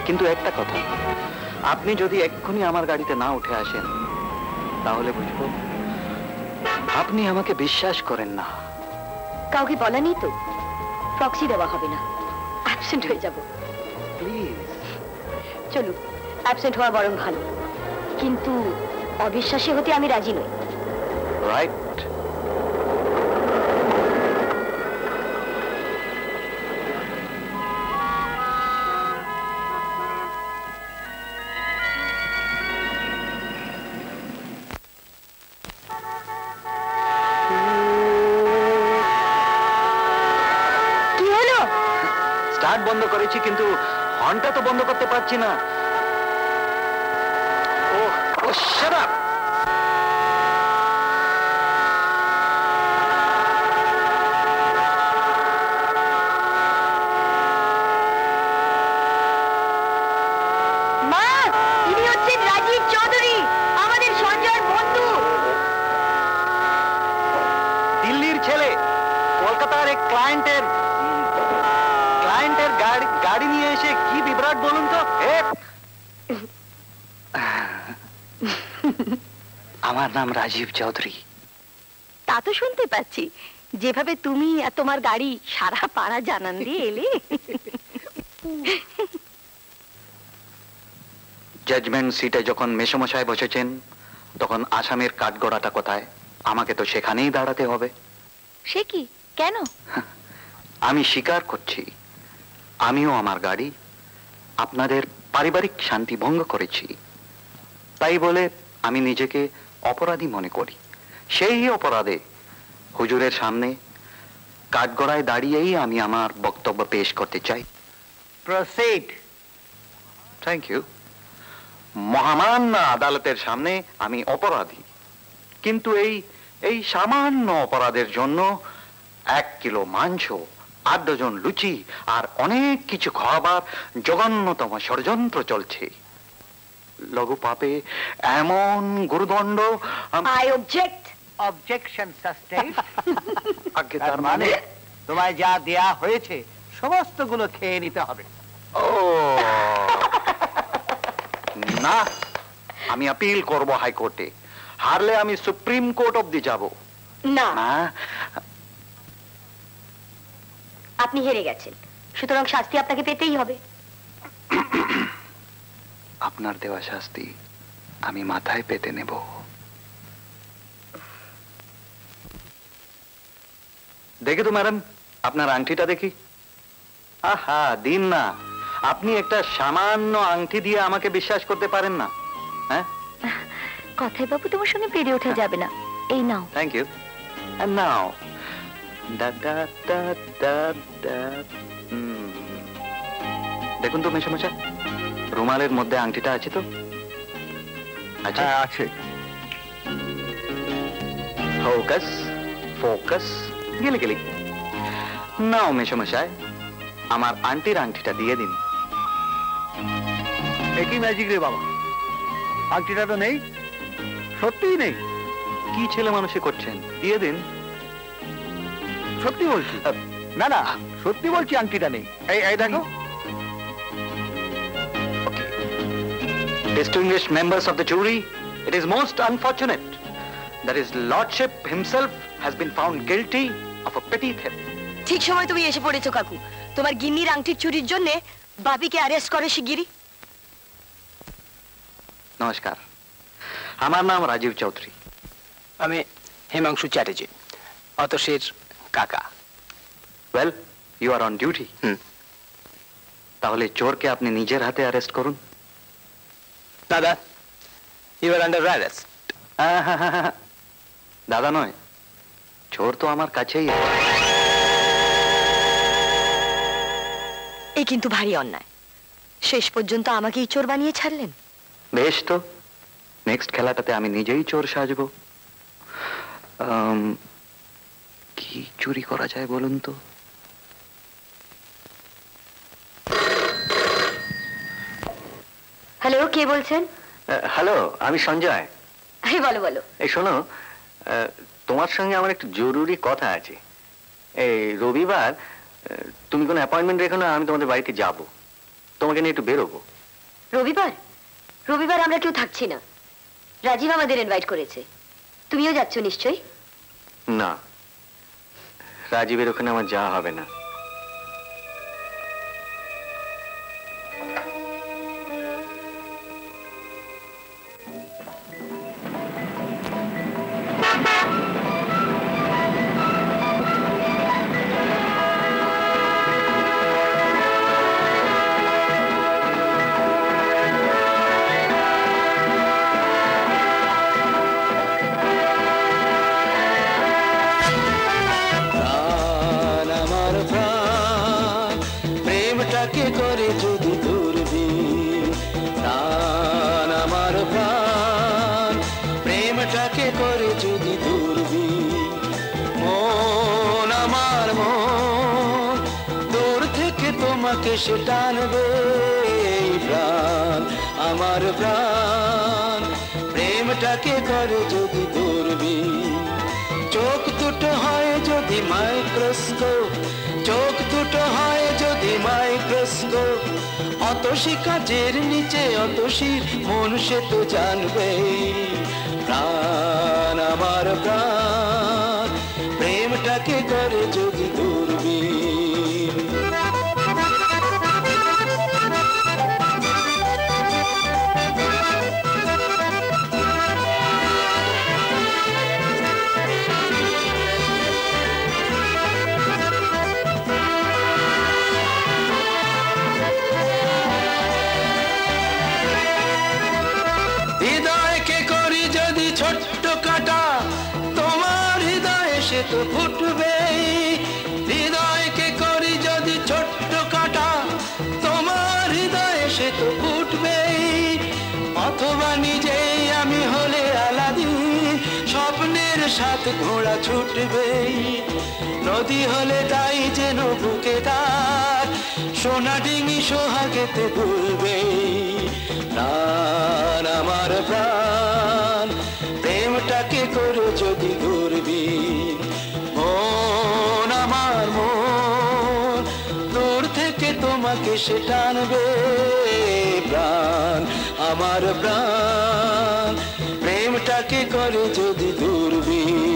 G: কিন্তু একটা কথা, আপনি যদি এক্ষুনি আমার গাড়িতে না উঠে আসেন তাহলে বুঝবো আপনি আমাকে বিশ্বাস করেন না।
A: কাউকে বলা নেই তো, প্রক্সি দেওয়া হবে না, অ্যাবসেন্ট হয়ে যাব।
G: প্লিজ
A: চলুন, অ্যাবসেন্ট হওয়া বরং ভালো, কিন্তু অবিশ্বাসী হতে আমি রাজি নই।
G: রাইট। স্টার্ট বন্ধ করেছি কিন্তু হর্নটা তো বন্ধ করতে পারছি না। ওহ শাট আপ।
A: মা, ইনি হচ্ছেন রাজীব চৌধুরী, আমাদের সঞ্জয়ের বন্ধু।
G: দিল্লির ছেলে, কলকাতার এক ক্লায়েন্টের গাড়ি নিয়ে এসে কি বিভ্রাট বলুন তো। আমার নাম রাজীব চৌধুরী।
A: তা তো শুনতে পাচ্ছি, যেভাবে তুমি আর তোমার গাড়ি সারা পাড়া জানান দিয়ে এলে।
G: জাজমেন্ট সিটে যখন মেসমশাই বসেছেন তখন আসামের কাঠগড়াটা কোথায়? আমাকে তো সেখানেই দাঁড়াতে হবে।
A: সে কি, কেন?
G: আমি স্বীকার করছি, আমিও আমার গাড়ি আপনাদের পারিবারিক শান্তি ভঙ্গ করেছি, তাই বলে আমি নিজেকে অপরাধী মনে করি। সেই অপরাধে হুজুরের সামনে কাঠগড়ায় দাঁড়িয়েই আমি আমার বক্তব্য পেশ করতে চাই।
C: প্রসিড।
G: Thank you. মহামান্য আদালতের সামনে আমি অপরাধী, কিন্তু এই সামান্য অপরাধের জন্য 1 কিলো মাংস, 8 ডজন লুচি আর অনেক কিছু খাবার জঘন্যতম ষড়যন্ত্র চলছে। লঘু পাপে এমন গুরুদণ্ড।
M: I object. Objection sustained.
G: আগে তার মানে
C: তোমায় যা দেয়া হয়েছে সমস্তগুলো খেয়ে নিতে হবে।
G: ও না, আমি আপিল করব হাইকোর্টে, হারলে আমি সুপ্রিম কোর্ট অবধি যাব।
A: না,
N: আপনি হেরে গেছেন, সুতরাং শাস্তি আপনাকে পেতেই হবে।
G: আপনার দেওয়া শাস্তি আমি মাথায় পেতে নেব। দেখি তো ম্যাডাম, আপনার আংটিটা দেখি। আহা, দিন না। আপনি একটা সামান্য আংটি দিয়ে আমাকে বিশ্বাস করতে পারেন না? হ্যাঁ,
A: কথাই বাবু তোমার সঙ্গে পেরে ওঠা যাবে না। এই নাও।
G: Thank you. নাও। দেখুন তো মেশামশাই, রুমালের মধ্যে আংটিটা আছে তো? আচ্ছা,
H: আছে।
G: ফোকাস ফোকাস, গেলে গেলে। নাও মেশামশাই, আমার আন্টির আংটিটা দিয়ে দিন।
H: একই ম্যাজিক রে বাবা, আংটিটা তো নেই, সত্যিই নেই।
G: কি ছেলে মানুষে করছেন, দিয়ে দিন।
H: সত্যি বলছি, না না সত্যি বলছি, আংটিটা নেই। এই দেখো।
G: Distinguished members of the jury, it is most unfortunate that his lordship himself has been found guilty of a petty theft.
A: ঠিক সময় তুমি এসে পড়েছো কাকু। তোমার গিন্নির আংটির চুরির জন্য বাবিকে অ্যারেস্ট করে শিগগিরই।
G: নমস্কার, আমার নাম রাজীব চৌধুরী।
B: আমি হিমাংশু চ্যাটার্জি, অতসীর কাকা।
G: Well, you are on duty. তাহলে চোরকে আপনি নিজের হাতে অ্যারেস্ট করুন।
B: দাদা, ইউ আর আন্ডার অ্যারেস্ট।
G: দাদা নয়, চোর তো আমার কাছেই।
A: এই কিন্তু ভারী অন্যায়। শেষ পর্যন্ত আমাকেই চোর বানিয়ে ছাড়লেন।
G: বেশ তো, নেক্সট খেলাটাতে আমি নিজেই চোর সাজবো। কি চুরি করা যায় বলুন তো?
A: হ্যালো, কে বলছেন?
G: হ্যালো, আমি সঞ্জয়।
A: বলো বলো।
G: এই শোনো, তোমার সঙ্গে আমার একটু জরুরি কথা আছে। এই রবিবার তুমি কোনো অ্যাপয়েন্টমেন্ট রেখো না, আমি তোমাদের বাড়িতে যাব, তোমাকে নিয়ে একটু বেরোবো।
A: রবিবার? রবিবার আমরা কেউ থাকছি না। রাজীব আমাদের ইনভাইট করেছে। তুমিও যাচ্ছ নিশ্চয়ই?
G: না, রাজীবের ওখানে আমার যাওয়া হবে না।
K: সে টানবে প্রাণ, আমার প্রাণ প্রেমটাকে করে যদি দূরবীন। চোখ দুটো হয় যদি মাইক্রোস্কোপ, চোখ দুটো হয় যদি মাইক্রোস্কোপ, অতসী কাচের নিচে অতসীর মন সে তো জানবে। প্রাণ আমার প্রাণ প্রেমটাকে করে যদি দূরবীন। তো ফুটবে হৃদয়কে করি যদি ছোট্ট কাটা, তোমার হৃদয়ে সে তো ফুটবে। অথবা নিজেই আমি হলে আলাদিন, স্বপ্নের সাথে ঘোড়া ছুটবে। নদী হলে তাই যেন বুকে তার, সোনা ডিঙি সোহাগেতে দুলবে। প্রাণ আমার প্রাণ প্রেমটাকে করো যদি দূরবীন। মন আমার মন দূর থেকে তোমাকে সে টানবে। প্রাণ আমার প্রাণ প্রেমটাকে করে যদি দূরবীন।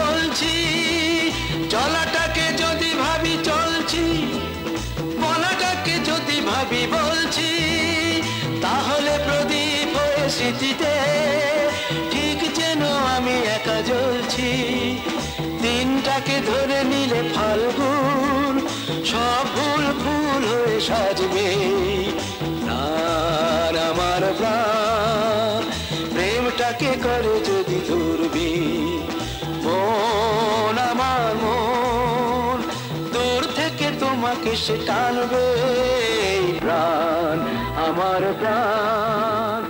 K: বলছি চলাটাকে যদি ভাবি চলছি, বলাটাকে যদি ভাবি বলছি, তাহলে প্রদীপ হয়ে স্মৃতিতে ঠিক যেন আমি একা জ্বলছি। দিনটাকে ধরে নিলে ফাল্গুন, সব ফুল ফুল সাজবে প্রাণ আমার প্রাণ প্রেমটাকে করে যদি দুর্বি মন আমার মন দূর থেকে তোমাকে সে টানবে প্রাণ আমার প্রাণ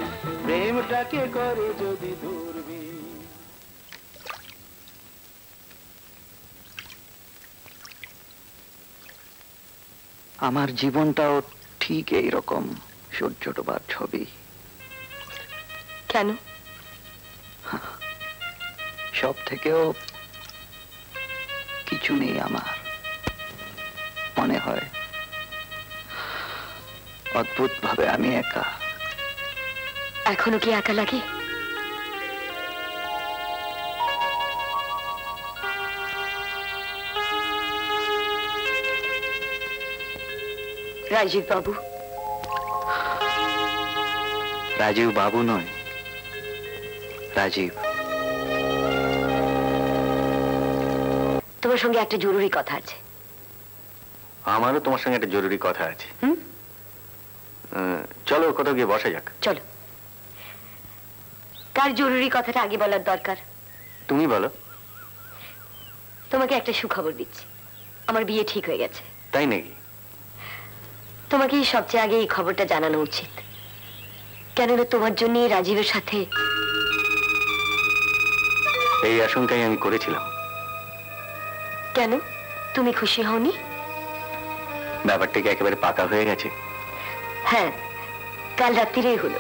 K: প্রেমটাকে করে যদি দুর্বি
C: আমার জীবনটাও ঠিক এই রকম সূর্য ডোবার ছবি।
A: কেন?
C: সব থেকেও কিছু নেই আমার, মনে হয় অদ্ভুত ভাবে আমি একা।
A: এখনো কি একা লাগে? রাজীব বাবু।
C: রাজীব বাবু নয়, রাজীব।
A: তোমার সঙ্গে একটা জরুরি কথা আছে।
G: আমারও তোমার সঙ্গে একটা জরুরি কথা আছে। চলো কোথাও গিয়ে বসা যাক।
A: চলো। কার জরুরি কথাটা আগে বলার দরকার?
G: তুমি বলো।
A: তোমাকে একটা সুখবর দিচ্ছি, আমার বিয়ে ঠিক হয়ে গেছে।
G: তাই নাকি?
A: তোমাকে সবচেয়ে আগে এই খবরটা জানানো উচিত, কেননা তোমার জন্যই রাজীবের সাথে।
G: এই আশঙ্কাই আমি করেছিলাম।
A: কেন, তুমি খুশি হওনি?
G: ব্যাপারটা কি একেবারে পাকা হয়ে গেছে?
A: হ্যাঁ, কাল রাত্রিরেই হলো।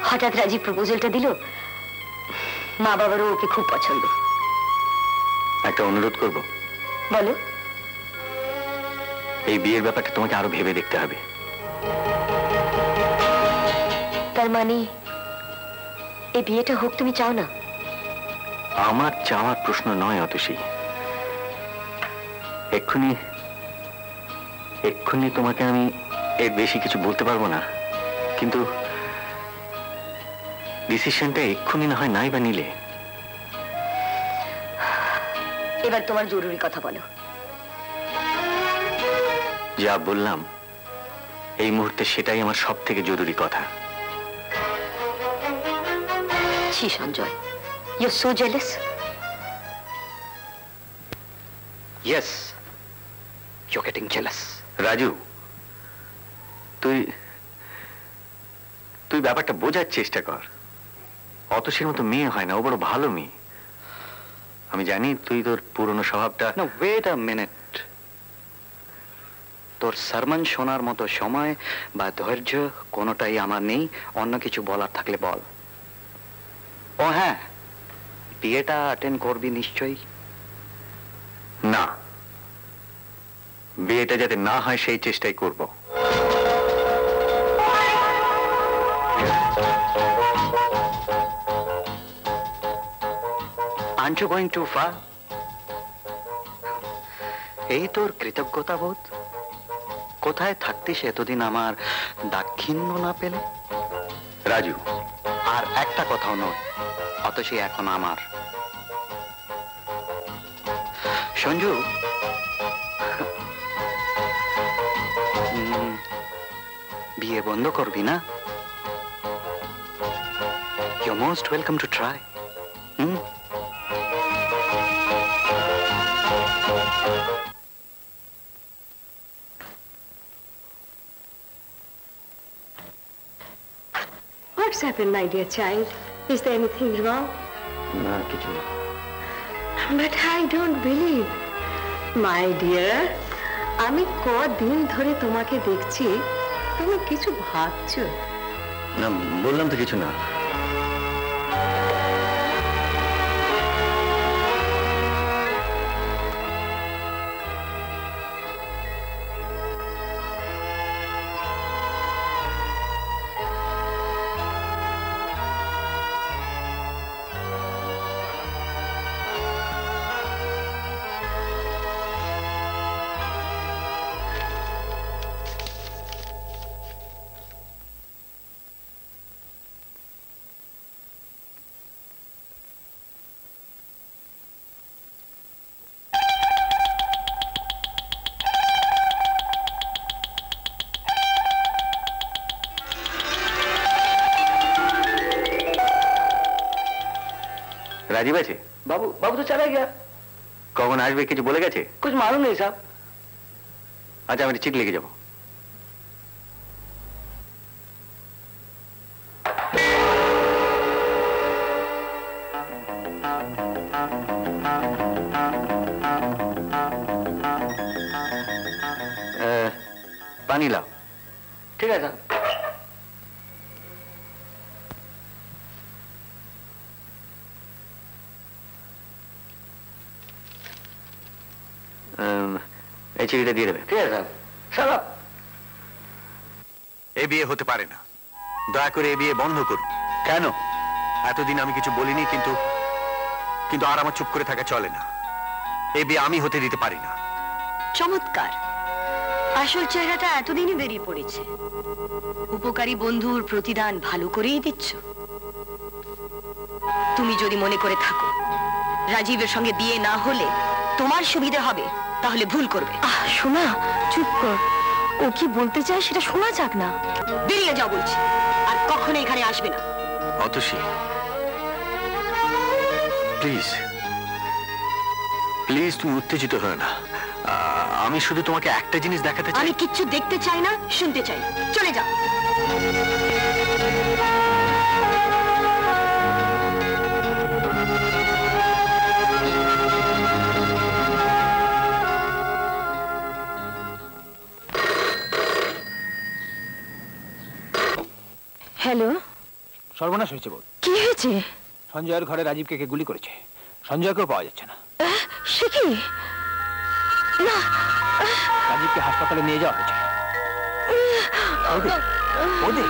A: হঠাৎ রাজীব প্রপোজালটা দিল। মা বাবারও ওকে খুব পছন্দ।
G: একটা অনুরোধ করব।
A: বলো।
G: এই বিয়ের ব্যাপারটা তোমাকে আরো ভেবে দেখতে হবে।
A: তার মানে এই বিয়েটা হোক তুমি চাও না?
G: আমার চাওয়ার প্রশ্ন নয় অতসী। এক্ষুনি তোমাকে আমি এর বেশি কিছু বলতে পারবো না, কিন্তু ডিসিশনটা এক্ষুনি না হয় নাই বা নিলে।
A: এবার তোমার জরুরি কথা বলো।
G: যা বললাম এই মুহূর্তে সেটাই আমার সব থেকে জরুরি কথা।
A: ছি Sanjay, you so jealous.
C: Yes, you're getting jealous.
G: Raju, তুই ব্যাপারটা বোঝার চেষ্টা কর। অতসীর মতো মেয়ে হয় না, ও বড় ভালো মেয়ে। আমি জানি তুই তোর পুরনো স্বভাবটা।
C: No, wait a minute. তোর সারমন শোনার মতো সময় বা ধৈর্য কোনোটাই আমার নেই। অন্য কিছু বলার থাকলে বল। ও হ্যাঁ, বিয়েটা অ্যাটেন্ড করবি নিশ্চয়ই?
G: না, বিয়েটা যাতে না হয় সেই চেষ্টাই করব।
C: Aren't you going too far? এই তোর কৃতজ্ঞতা বোধ? কোথায় থাকতিস এতদিন আমার দাক্ষিণ্য না পেলে?
G: রাজু,
C: আর একটা কথাও নয়, অতসী এখন আমার। সঞ্জু, বিয়ে বন্ধ করবি না? You're most welcome to try.
F: What's happened, my dear child? Is there anything wrong?
G: না, কিছু না।
F: But I don't believe. My dear, আমি কদিন ধরে তোমাকে দেখছি, তুমি কিছু ভাবছো।
G: না, বললাম তো কিছু না। राजीव আছে?
J: बाबू बाबू तो चला गया।
G: কখন আসবে কিছু বলে গেছে?
J: कुछ मालूम नहीं साहब।
G: আচ্ছা আমি চিঠি লিখে যাবো। पानी लाओ।
J: ठीक है साहब।
G: এই চিঠিটা দিয়ে দেবে।
J: ঠিক আছে সাহেব। সাহেব
G: এ বিয়ে হতে পারে না, দয়া করে এ বিয়ে বন্ধ করুন। কেন? এতদিন আমি কিছু বলিনি, কিন্তু কিন্তু আর আমার চুপ করে থাকা চলে না। এ বিয়ে আমি হতে দিতে পারি না।
A: চমৎকার, আসল চেহারাটা এতদিনই বেরিয়ে পড়েছে। উপকারী বন্ধুর প্রতিদান ভালো করেই দিচ্ছ। তুমি যদি মনে করে থাকো রাজীবের সঙ্গে বিয়ে না হলে তোমার সুবিধা হবে, তাহলে ভুল করবে। শোনা, চুপ কর, ও কি বলতে চায় সেটা শোনা যাক না। বেরিয়ে যাও বলছি, আর কখনো এখানে আসবে না।
G: অতসী, প্লিজ প্লিজ তুমি উত্তেজিত হও না। আমি শুধু তোমাকে একটা জিনিস দেখাতে চাই।
A: আমি কিচ্ছু দেখতে চাই না, শুনতে চাই না। চলে যাও। হ্যালো,
B: সর্বনাশ হয়েছে বল।
A: কি হয়েছে?
B: সঞ্জয়ের ঘরে রাজীবকে কে গুলি করেছে, সঞ্জয়কেও পাওয়া যাচ্ছে না।
A: সে কি? না,
B: রাজীবকে হাসপাতালে নিয়ে যাওয়া হয়েছে। ওদে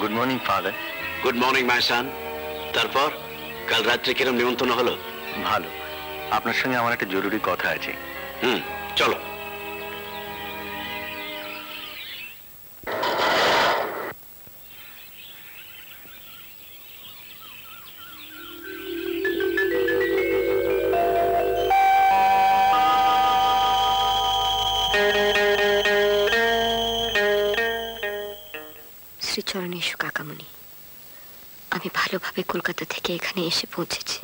G: good morning father.
O: Good morning my son. তারপর কাল রাত্রে কিরম নিমন্ত্রণ হলো?
G: ভালো। আপনার সঙ্গে আমার একটা জরুরি কথা আছে।
O: চলো।
A: শ্রীচরণেশু কাকামণি, আমি ভালোভাবে কলকাতা থেকে এখানে এসে পৌঁছেছি,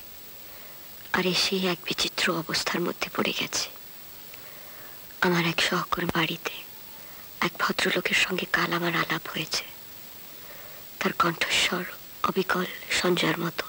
A: আর এসেই এক বিচিত্র অবস্থার মধ্যে পড়ে গেছে। আমার এক সহকর্মী বাড়িতে এক ভদ্রলোকের সঙ্গে কাল আমার আলাপ হয়েছে। তার কণ্ঠস্বর অবিকল সঞ্জয়ের মতো।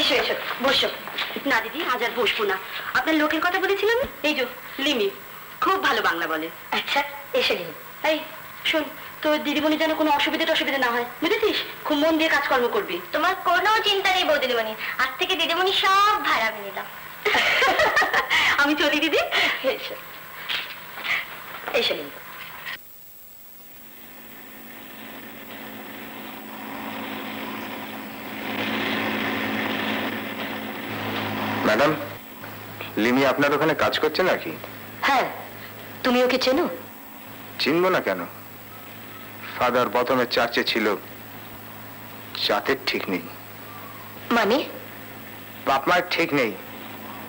A: এসো এসো, বসো। না দিদি, আজ আর বসবো না। আপনার লোকের কথা বলেছিলাম, এই যে লিমি, খুব ভালো বাংলা বলে। আচ্ছা, এসে লিমি। এই শোন, তোর দিদিমণি যেন কোনো অসুবিধা না হয়, বুঝেছিস? খুব মন দিয়ে কাজকর্ম করবি।
N: তোমার কোনো চিন্তা নেই বৌদিদিমণি, আজ থেকে দিদিমণি সব ভাড়া আমি নিলাম।
A: আমি চলি দিদি। এসো এসো লিমি।
H: ম্যাডাম, লিমি আপনার ওখানে কাজ করছে নাকি?
A: হ্যাঁ, তুমি ওকে চেনো?
H: চিনবো না কেন? ফাদার প্রথমে চার্চে ছিল, জাতের ঠিক নেই।
A: মানে?
H: বাপ মায়ের ঠিক নেই।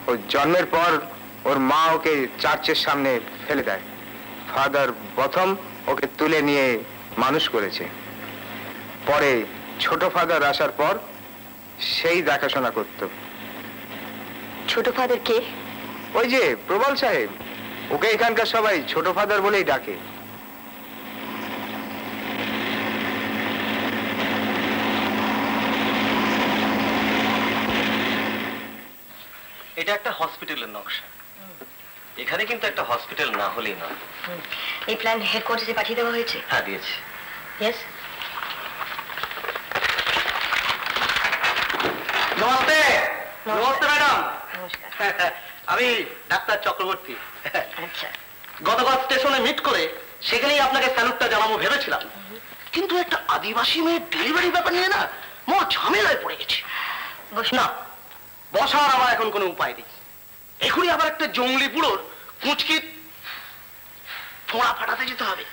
H: ওর জন্মের পর ওর মা ওকে চার্চের সামনে ফেলে দেয়। ফাদার প্রথম ওকে তুলে নিয়ে মানুষ করেছে। পরে ছোট ফাদার আসার পর সেই দেখাশোনা করত।
A: ছোট ফাদার কে?
H: ওই যে প্রবল সাহেব, ওকে এখানকার সবাই ছোট ফাদার বলেই ডাকে।
P: এটা একটা হসপিটালের নকশা। এখানে কিন্তু একটা হসপিটাল না হলেই নয়।
A: এই প্ল্যান হেডকোয়ার্টারে পাঠিয়ে দেওয়া হয়েছে?
P: হ্যাঁ, দিয়েছি।
A: ইয়েস।
D: নমস্তে। নমস্তে ম্যাডাম।
A: নমস্কার।
D: আমি ডাক্তার চক্রবর্তী।
A: আচ্ছা।
D: গতকাল স্টেশনে মিট করে সেখানেই আপনাকে স্যালুটটা জানাবো ভেবেছিলাম, কিন্তু একটা আদিবাসী মেয়ের ডেলিভারি ব্যাপার নিয়ে না মহা ঝামেলায় পড়ে গেছি। না, বসার আমার এখন কোনো উপায় নেই। এখনই আবার একটা জঙ্গলি বুড়োর কুঁচকি ফোঁড়া ফাটাতে যেতে হবে।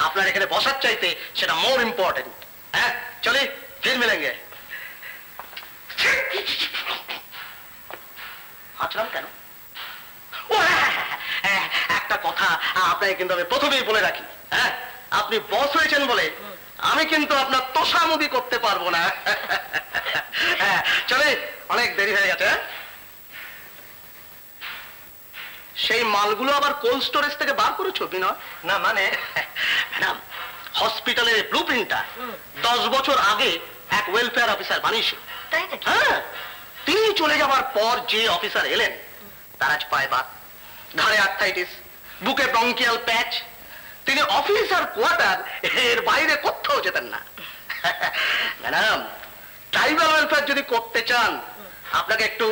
D: আপনার এখানে বসার চাইতে সেটা মোর ইম্পর্টেন্ট। হ্যাঁ, চলে ফির মিলেঙ্গে। হাঁচলাম কেন? ও হ্যাঁ, একটা কথা আপনাকে কিন্তু আমি প্রথমেই বলে রাখি। হ্যাঁ, আপনি বস হয়েছেন বলে আমি কিন্তু আপনার তোষামুদি করতে পারবো না। হ্যাঁ, চলে, অনেক দেরি হয়ে গেছে। সেই মালগুলো আবার কোল্ড স্টোরেজ থেকে বার করেছো বিনয়? না মানে ম্যাডাম, হসপিটালের ব্লু প্রিন্টটা 10 বছর আগে এক ওয়েলফেয়ার অফিসার বানিয়েছে। হ্যাঁ, তিনি চলে যাওয়ার পর যে অফিসার এলেন তার আজ পায়ে বাত, ঘাড়ে আর্থাইটিস, বুকে ব্রঙ্কিয়াল প্যাচ। তিনি অফিসার কোয়ার্টার এর বাইরে কোথাও যেতেন না। ম্যাডাম, ট্রাইবাল ওয়েলফেয়ার যদি করতে চান আপনাকে একটু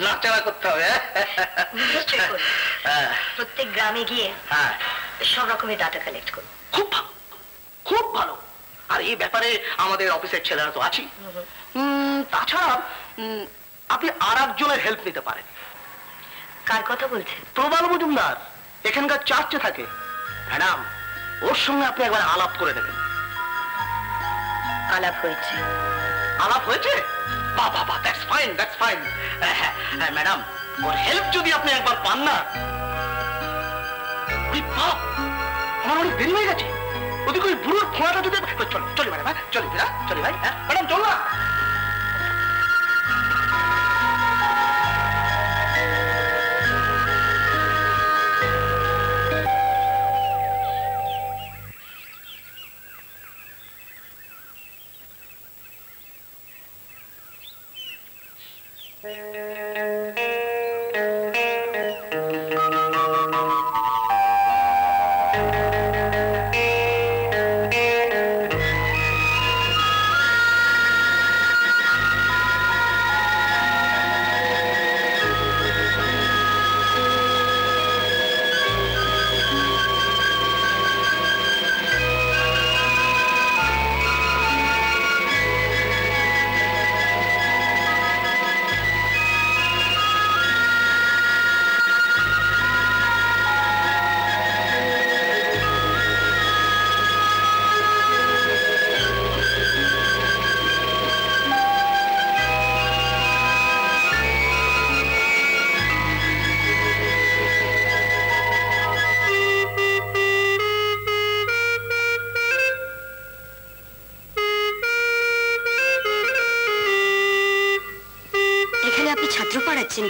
D: নাচাড়া করতে হবে।
A: প্রত্যেক গ্রামে গিয়ে সব রকমের ডাটা কালেক্ট করুন।
D: খুব ভালো, খুব ভালো। আর এই ব্যাপারে আমাদের অফিসের ছেলেরা তো আছি। তাছাড়া আপনি আর একজনের হেল্প নিতে পারেন।
A: কার কথা বলছেন?
D: প্রবাল মজুমদার, এখানকার চার্চে থাকে। ম্যাডাম, ওর সঙ্গে আপনি একবার আলাপ করে দেবেন।
A: আলাপ হয়েছে?
D: আলাপ হয়েছে? বাহ বাহ বাহ, দ্যাটস ফাইন, দ্যাটস ফাইন। হ্যাঁ ম্যাডাম, ওর হেল্প যদি আপনি একবার পান না। আমার অনেক দেরি হয়ে গেছে। ওদিকে ওই বুড়োর খোঁড়াটা যদি চলি ম্যাডাম। হ্যাঁ, চলি চলি ভাই। হ্যাঁ ম্যাডাম, চল না।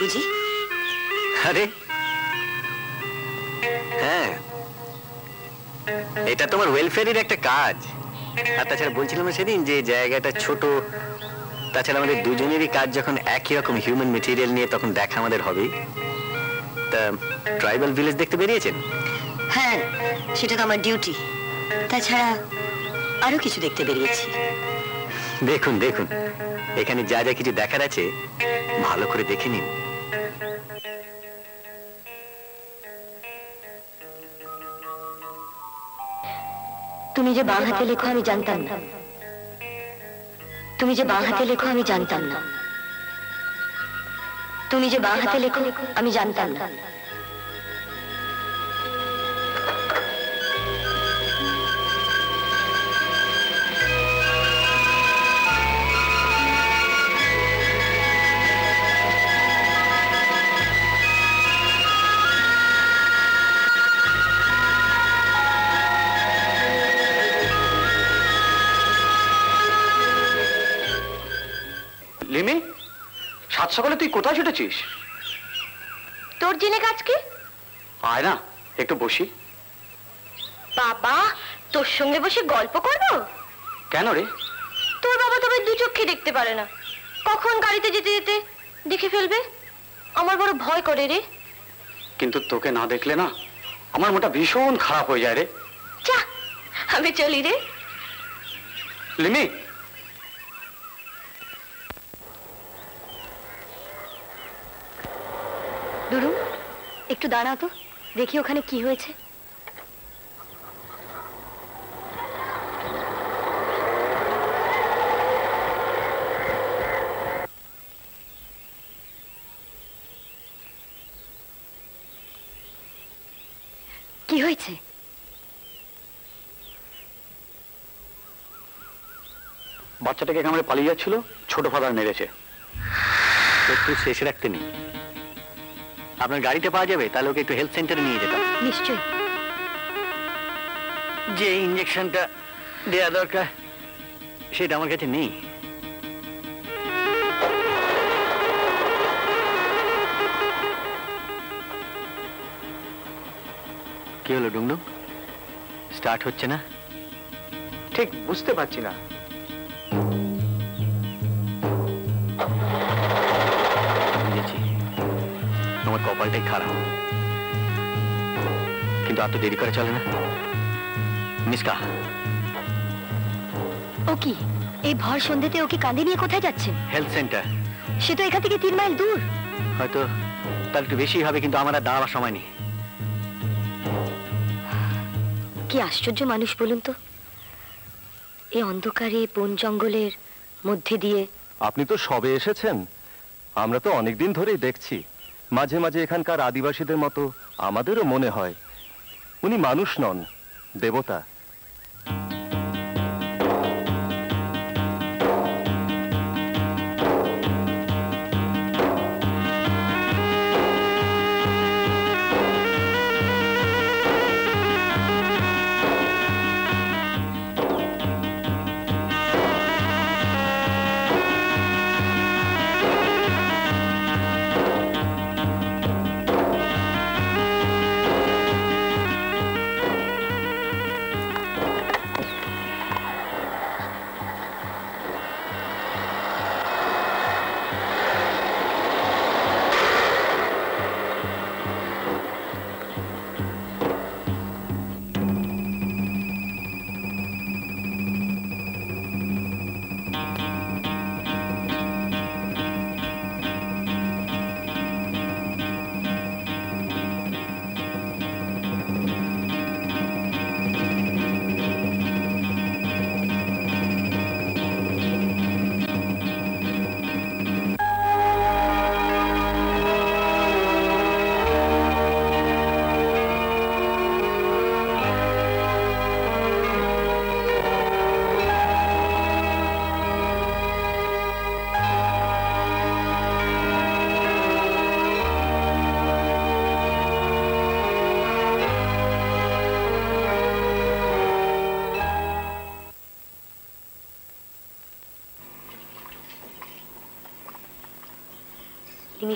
A: বুঝি?
G: আরে হ্যাঁ, এটা তোমার ওয়েলফেয়ারের একটা কাজ। আর তাছাড়া বলছিলাম সেদিন যে জায়গাটা ছোট, তাছাড়া আমাদের দুজনেরই কাজ যখন একই রকম হিউম্যান মেটেরিয়াল নিয়ে, তখন দেখা আমাদের হবেই। তা ট্রাইবাল ভিলেজ দেখতে বেরিয়েছেন?
A: হ্যাঁ, সেটা তো আমার ডিউটি। তাছাড়া আরো কিছু দেখতে বেরিয়েছি।
G: দেখুন দেখুন, এখানে যা যা কিছু দেখার আছে ভালো করে দেখে নিন।
A: তুমি যে বাঁ হাতে লেখো আমি জানতাম না। তুমি যে বাঁ হাতে লেখো আমি জানতাম না। তুমি যে বাঁ হাতে লেখো আমি জানতাম না।
D: লিমি, সাত সকালে তুই কোথায় ছুটেছিস?
A: তোর জেনে কাজ কি?
D: আয় না, একটু বসি।
A: বাবা, তোর সঙ্গে বসে গল্প করবো?
D: কেন রে?
A: তোর বাবা তবে দু চোখে দেখতে পারে না, কখন গাড়িতে যেতে যেতে দেখে ফেলবে। আমার বড় ভয় করে রে।
O: কিন্তু তোকে না দেখলে না আমার মনটা ভীষণ খারাপ হয়ে যায় রে।
A: যা, আমি চলি রে।
O: লিমি,
A: দুরু একটু দাঁড়াও তো, দেখি ওখানে কি হয়েছে। কি হয়েছে?
O: বাচ্চাটাকে কামড়ে পালিয়ে যাচ্ছিল, ছোট ফাদার মেরেছে।
G: একটু শেষে রাখতে নেই, আপনার গাড়িতে পাওয়া যাবে, তাহলে ওকে একটু হেলথ সেন্টারে নিয়ে যেতাম।
A: নিশ্চয়ই।
G: যে ইঞ্জেকশনটা দেওয়া দরকার সেটা আমার কাছে নেই। কি হলো ডুমডুম, স্টার্ট হচ্ছে না?
B: ঠিক বুঝতে পারছি না।
G: বুঝেছি, আমার কপালটাই খারাপ, কিন্তু আর তো দেরি করে চলে না। মিসকা,
A: ও কি এই ভর সন্ধ্যেতে ওকে কাঁধে নিয়ে কোথায় যাচ্ছেন?
G: Health centre.
A: সে তো এখান থেকে 3 মাইল দূর।
G: হয়তো তার একটু বেশি হবে, কিন্তু আমার আর দাঁড়াবার সময় নেই।
A: কি আশ্চর্য মানুষ বলুন তো, এই অন্ধকারে বন জঙ্গলের মধ্যে দিয়ে।
Q: আপনি তো সবে এসেছেন, আমরা তো অনেকদিন ধরেই দেখছি। মাঝে মাঝে এখানকার আদিবাসীদের মতো আমাদেরও মনে হয় উনি মানুষ নন, দেবতা।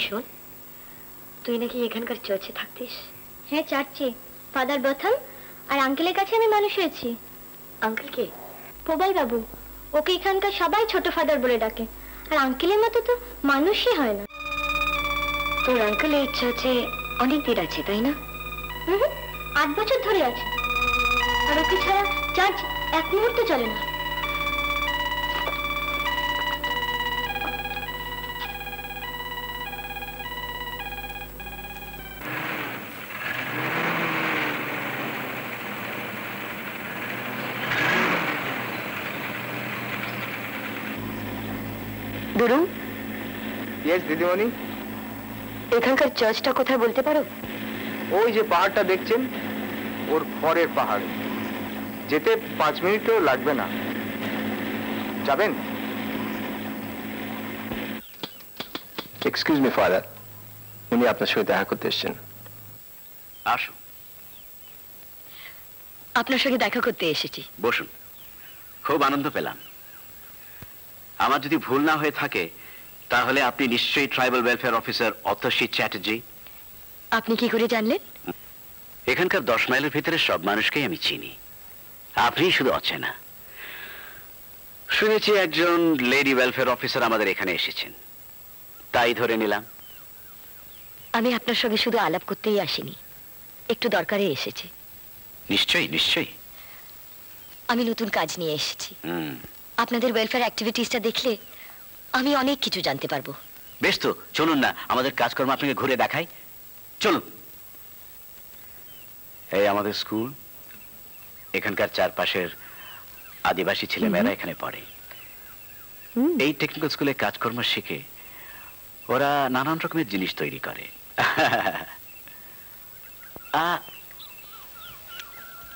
A: শোন, তুই নাকি এখানকার চার্চে থাকতিস?
N: হ্যাঁ, চার্চে ফাদার বথম আর আঙ্কেলের কাছে আমি মানুষ হয়েছি।
A: আঙ্কেল কে?
N: পোবাই বাবু। ওকে এখানকার সবাই ছোট ফাদার বলে ডাকে, আর আঙ্কেলের মতো তো মানুষই হয় না।
A: তোর আঙ্কেল এই চার্চে অনেক দিন আছে, তাই না?
N: 8 বছর ধরে আছে, আর ওকে ছাড়া চার্চ এক মুহূর্ত চলে না।
A: দুরু,
H: ইয়েস দিদিমণি।
A: এখানকার চার্চটা কোথায় বলতে পারো?
H: ওই যে পাহাড়টা দেখছেন, ওর খড়ের পাহাড়। যেতে 5 মিনিটও লাগবে না। যাবেন?
Q: এক্সকিউজ মি ফাদার, উনি আপনার সঙ্গে দেখা করতে এসেছেন।
O: আসুন।
A: আপনার সঙ্গে দেখা করতে এসেছি।
O: বসুন, খুব আনন্দ পেলাম। আমার যদি ভুল না হয়ে থাকে তাহলে আপনি নিশ্চয়ই tribal welfare officer Atasi Chatterjee.
A: আপনি কি করে জানলেন?
O: এখানকার 10 মাইলের ভিতরে সব মানুষকেই আমি চিনি, আপনি শুধু অচেনা। শুনেছি একজন লেডি ওয়েলফেয়ার অফিসার আমাদের এখানে এসেছেন, তাই ধরে নিলাম।
A: আমি আপনার সঙ্গে শুধু আলাপ করতেই আসিনি, একটু দরকারে এসেছি।
O: নিশ্চয়ই নিশ্চয়ই।
A: আমি নতুন কাজ নিয়ে এসেছি। আপনাদের ওয়েলফেয়ার অ্যাক্টিভিটিসটা দেখলে আমি অনেক কিছু জানতে পারবো।
O: বেশ তো, চলুন না আমাদের কাজকর্ম আপনাকে ঘুরে দেখাই। চলুন। এই আমাদের স্কুল, এখানকার চারপাশের আদিবাসী ছেলেমেয়েরা এখানে পড়ে। এই টেকনিক্যাল স্কুলে কাজকর্ম শিখে ওরা নানান রকমের জিনিস তৈরি করে।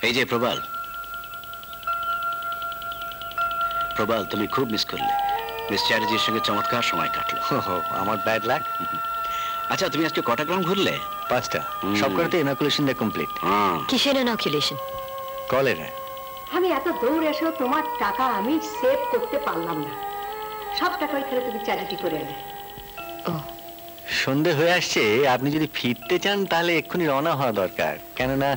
O: এই যে প্রবাল, প্রবাল তুমি খুব মিস করলে। মিস চ্যাটার্জির সঙ্গে চমৎকার সময় কাটলো।
G: আমার ব্যাড লাক।
O: আচ্ছা, তুমি আজকে কটা গ্রাম ঘুরলে?
G: 5টা। সব কটাতে ইনোকুলেশন কমপ্লিট।
A: কিসের ইনোকুলেশন?
G: কলেরা।
F: আমি এত দৌড় এসেও তোমার টাকা আমি সেভ করতে পারলাম না। সব টাকা ওইখানে তুমি চ্যারিটি করে এলে।
G: সন্ধে হয়ে আসছে, আপনি যদি ফিরতে চান তাহলে এক্ষুনি রওনা হওয়া দরকার, কেননা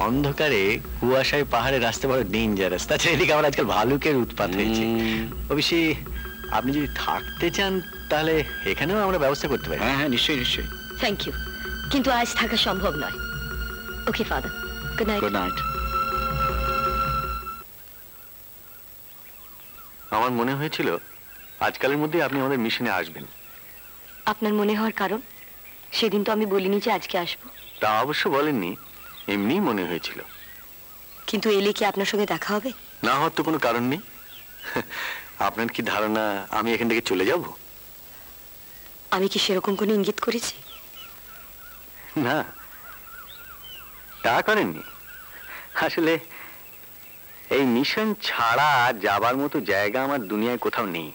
G: অন্ধকারে কুয়াশায় পাহাড়ে রাস্তা বড় ডেঞ্জারাস। তাছাড়া এদিকে আমার আজকাল ভালুকের উৎপাত হয়েছে। অবশ্যই আপনি যদি থাকতে চান তাহলে এখানেও আমরা ব্যবস্থা করতে পারি।
O: হ্যাঁ হ্যাঁ, নিশ্চয়ই নিশ্চয়ই।
A: থ্যাংক ইউ, কিন্তু আজ থাকা সম্ভব নয়। Okay father, good night.
O: Good night.
G: আমার মনে হয়েছিল আজকালের মধ্যে আপনি আমাদের মিশনে আসবেন।
A: আপনার মনে হওয়ার কারণ? সেদিন তো আমি বলিনি যে আজকে আসবো।
G: তা অবশ্য বলেননি, এমনি মনে হয়েছিল।
A: কিন্তু এলে কি আপনার সঙ্গে দেখা হবে?
G: না হওয়ার তো কোনো কারণ নেই। আপনার কি ধারণা আমি এখান থেকে চলে যাব?
A: আমি কি সেরকম কোনো ইঙ্গিত করেছি?
G: না, তা করেননি। আসলে এই মিশন ছাড়া যাবার মতো জায়গা আমার দুনিয়ায় কোথাও নেই।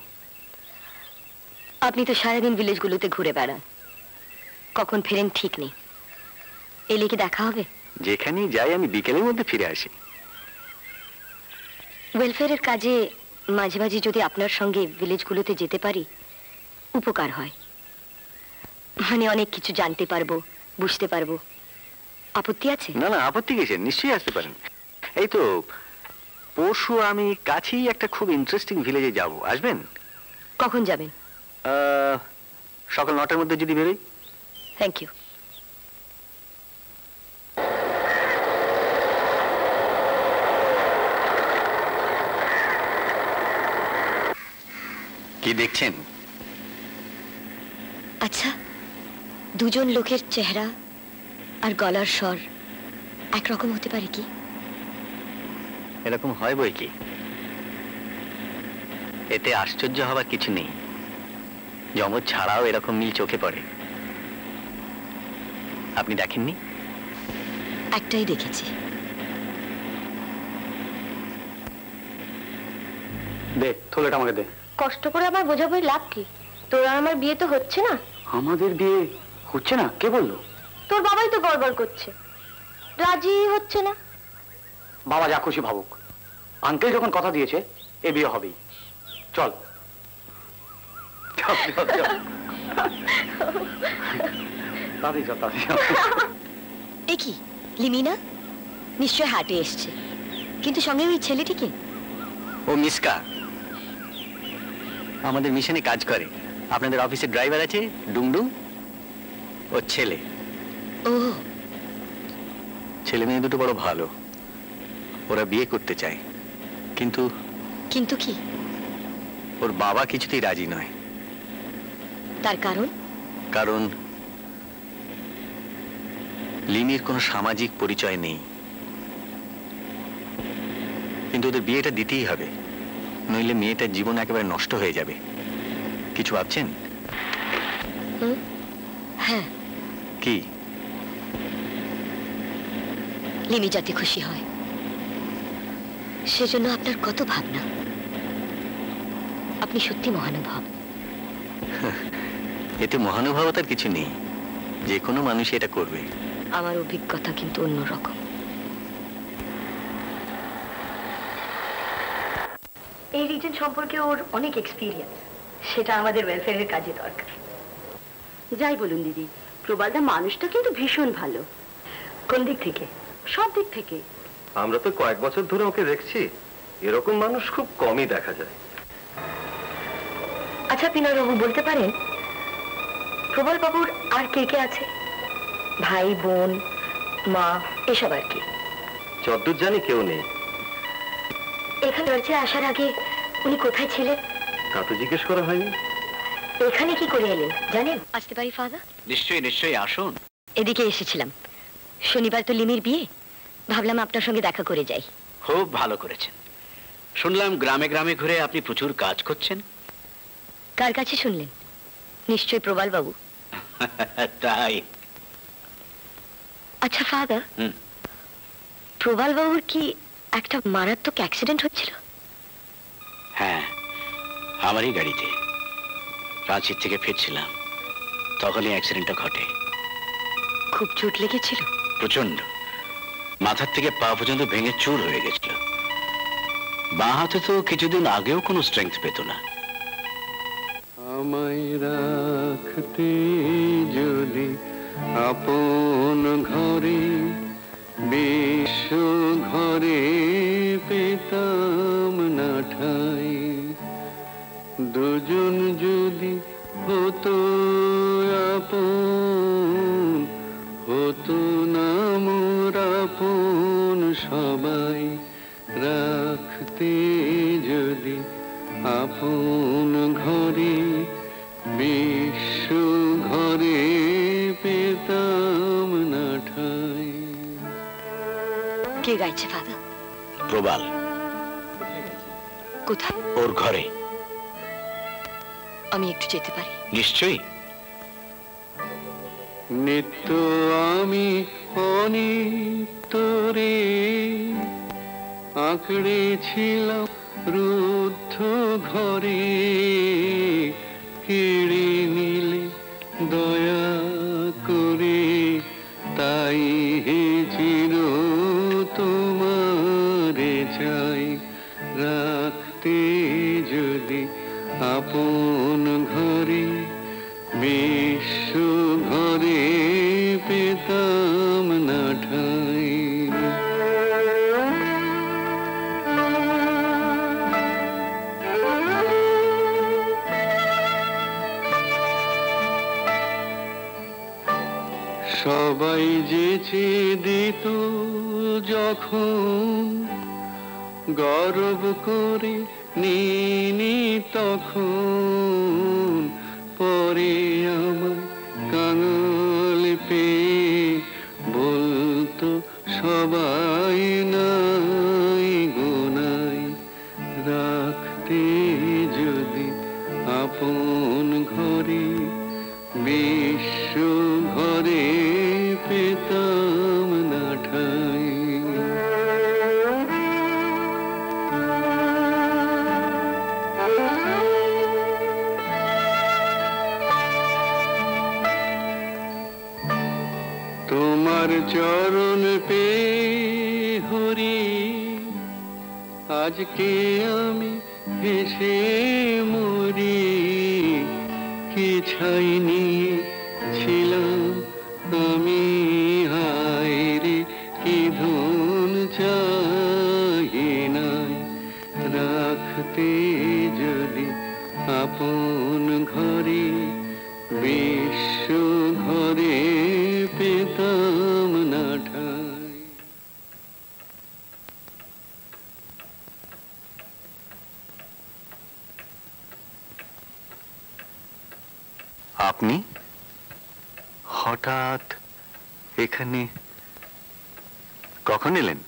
A: আপনি তো সারাদিন ভিলেজগুলোতে ঘুরে বেড়ান, কখন ফেরেন ঠিক নেই। এলে কি দেখা হবে?
G: যেখানেই যাই আমি বিকেলের মধ্যে ফিরে আসি।
A: ওয়েলফেয়ারের কাজে মাঝে মাঝে যদি আপনার সঙ্গে ভিলেজগুলোতে যেতে পারি উপকার হয়। মানে অনেক কিছু জানতে পারবো, বুঝতে পারবো। আপত্তি আছে?
G: না না, আপত্তি কিসের, নিশ্চয়ই আসতে পারেন। এই তো পরশু আমি কাছেই একটা খুব ইন্টারেস্টিং ভিলেজে যাব, আসবেন?
A: কখন যাবেন?
G: সকাল 9টার মধ্যে যদি বেরোই।
A: Thank you.
G: কি দেখছেন?
A: আচ্ছা, দুজন লোকের চেহারা আর গলার স্বর একরকম হতে পারে কি?
G: এরকম হয় বই কি, এতে আশ্চর্য হবার কিছু নেই। যমজ ছাড়াও এরকম মিল চোখে পড়ে। আপনি দেখেননি?
A: একটাই দেখেছি।
G: দে, থলেটা আমাকে দে।
N: কষ্ট করে আবার বোঝাবই লাভ কি? তোর আর আমার বিয়ে তো হচ্ছে না।
G: আমাদের বিয়ে হচ্ছে না? কে বললো?
N: তোর বাবাই তো গড়বড় করছে, রাজি হচ্ছে না।
G: বাবা যা খুশি ভাবুক, আঙ্কেল যখন কথা দিয়েছে এ বিয়ে হবেই। চল
A: এ কি লিমিনা? নিশ্চয় হাটে এসছে, কিন্তু সঙ্গে ওই ছেলেটি কে?
G: ও মিসকা, আমাদের মিশনে কাজ করে। আপনাদের অফিসের ড্রাইভার আছে ডুমডুম, ও ছেলে।
A: ও,
G: ছেলে মেয়ে দুটো বড় ভালো, ওরা বিয়ে করতে চায়। কিন্তু
A: কিন্তু কি?
G: ওর বাবা কিছুতেই রাজি নয়।
A: তার কারণ?
G: কারণ লিমির কোনো সামাজিক পরিচয় নেই। কিন্তু ওদের বিয়েটা দিতেই হবে, নইলে মেয়েটার জীবন একেবারে নষ্ট হয়ে যাবে। কিছু ভাবছেন?
A: হ্যাঁ।
G: কি?
A: লিমি যাতে খুশি হয় সেজন্য আপনার কত ভাবনা। আপনি সত্যি মহানুভব।
G: এতে মহানুভবতার কিছু নেই, যে কোনো মানুষ এটা করবে।
A: আমার অভিজ্ঞতা কিন্তু অন্যরকম। এই রিজন সম্পর্কে ওর অনেক এক্সপিরিয়েন্স, সেটা আমাদের ওয়েলফেয়ারের কাজে দরকার।
R: যাই বলুন দিদি, প্রবালদা মানুষটা কিন্তু ভীষণ ভালো।
A: কোন দিক থেকে?
R: সব দিক থেকে।
Q: আমরা তো কয়েক বছর ধরে ওকে দেখছি, এরকম মানুষ খুব কমই দেখা যায়।
A: আচ্ছা পিনারবাবু, বলতে পারেন প্রবল বাবুর আর কে কে আছে? ভাই, বোন, মা, এসব আর কি?
P: যতদূর জানি কেউ নেই।
A: এখানে চর্চে আসার আগে উনি কোথায় ছিলেন?
P: তা তো জিজ্ঞেস করা হয়নি।
A: এখানে কি করে এলেন জানেন? আসতে পারি ফাদার?
O: নিশ্চয়ই নিশ্চয়ই, আসুন।
A: এদিকে এসেছিলাম, শনিবার তো লিমির বিয়ে, ভাবলাম আপনার সঙ্গে দেখা করে যাই।
O: খুব ভালো করেছেন। শুনলাম গ্রামে গ্রামে ঘুরে আপনি প্রচুর কাজ করছেন।
A: কার কাছে শুনলেন? নিশ্চয়ই প্রবাল বাবু।
O: তাই?
A: আচ্ছা ফাদার, প্রবাল বাবুর কি একটা মারাত্মক অ্যাক্সিডেন্ট হচ্ছিল?
O: হ্যাঁ, আমারই গাড়িতে রাঁচির থেকে ফিরছিলাম, তখনই অ্যাক্সিডেন্টটা ঘটে।
A: খুব চোট লেগেছিল?
O: প্রচন্ড, মাথার থেকে পা পর্যন্ত ভেঙে চুর হয়ে গেছিল। বাঁ হাতে তো কিছুদিন আগেও কোনো স্ট্রেংথ পেত না।
L: আমায় রাখতে যদি আপন ঘরে, বিশ্ব ঘরে পেতাম না ঠাই, দুজন যদি হতো আপন, হতো না মোর আপন সবাই, রাখতে যদি আপন ঘরে, বিশ্ব ঘরে পেতাম না ঠাই।
A: কে গাইছে ফাদার?
O: প্রবাল।
A: কোথায়?
O: ওর ঘরে।
A: আমি একটু যেতে পারি?
O: নিশ্চয়ই।
L: নিত্য আমি অনিত্য রে আঁকড়েছিলাম রুদ্ধ ঘরে, কেড়ে নিলে দয়া করে, তাই হে চির তোমারে চাই, রাখতে যদি আপন ঘরে, বিশ্ব ঘরে পেতাম না ঠাই। সবাই যেচে দিত যখন, গর্ব করে নিনি তখন, পরে আমার কাঙাল পেয়ে বলতো সবাই নাই গোনাই, রাখতে যদি আপন ঘরে, বিশ্ব ঘরে পেতাম না ঠাই। তোমার চরণ পে হরি, আজকে আমি হেসে মরি, কি ছাই নিয়ে ছিলাম আমি, হায় রে কি ধন চাই নাই, রাখতে যদি আপন ঘরে, বিশ্ব ঘরে পেতাম না ঠাই।
G: আপনি হঠাৎ এখানে কখন এলেন?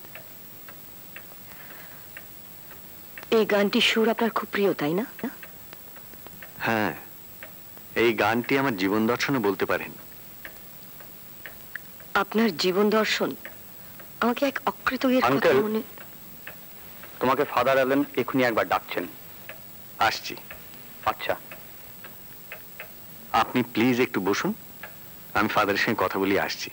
A: এই গানটির সুর আপনার খুব প্রিয়, তাই না?
G: হ্যাঁ, এই গানটি আমার জীবন দর্শনে বলতে পারেন।
A: আপনার জীবন দর্শন আমাকে এক অকৃতজ্ঞের কথা
G: আঙ্কেল,
A: মনে।
G: তোমাকে ফাদার অ্যালেন এখনই একবার ডাকছেন। আসছি। আচ্ছা, আপনি প্লিজ একটু বসুন, আমি ফাদারের সঙ্গে কথা বলিয়ে আসছি।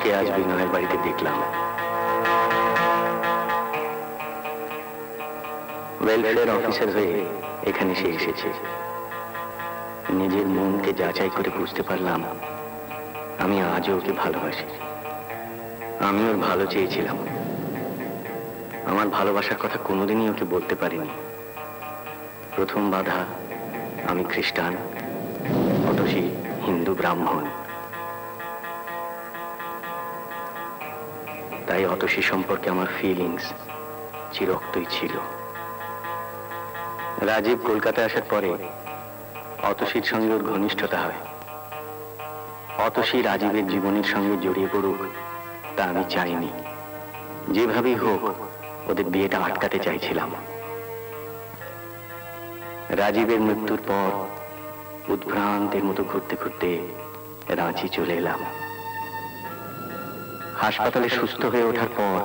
G: তাকে আজ বিনয়ের বাড়িতে দেখলাম। ওয়েলফেয়ার অফিসার হয়ে এখানে সে এসেছে। নিজের মনকে যাচাই করে বুঝতে পারলাম আমি আজও ওকে ভালোবাসি। আমি ওর ভালো চেয়েছিলাম। আমার ভালোবাসার কথা কোনোদিনই ওকে বলতে পারিনি। প্রথম বাধা, আমি খ্রিস্টান, অতসী হিন্দু ব্রাহ্মণ। তাই অতসী সম্পর্কে আমার ফিলিংস চিরক্তই ছিল। রাজীব কলকাতায় আসার পরে অতসীর সঙ্গে ওর ঘনিষ্ঠতা হয়। অতসী রাজীবের জীবনের সঙ্গে জড়িয়ে পড়ুক তা আমি চাইনি। যেভাবেই হোক ওদের বিয়েটা আটকাতে চাইছিলাম। রাজীবের মৃত্যুর পর উদ্ভ্রান্তের মতো ঘুরতে ঘুরতে রাঁচি চলে এলাম। হাসপাতালে সুস্থ হয়ে ওঠার পর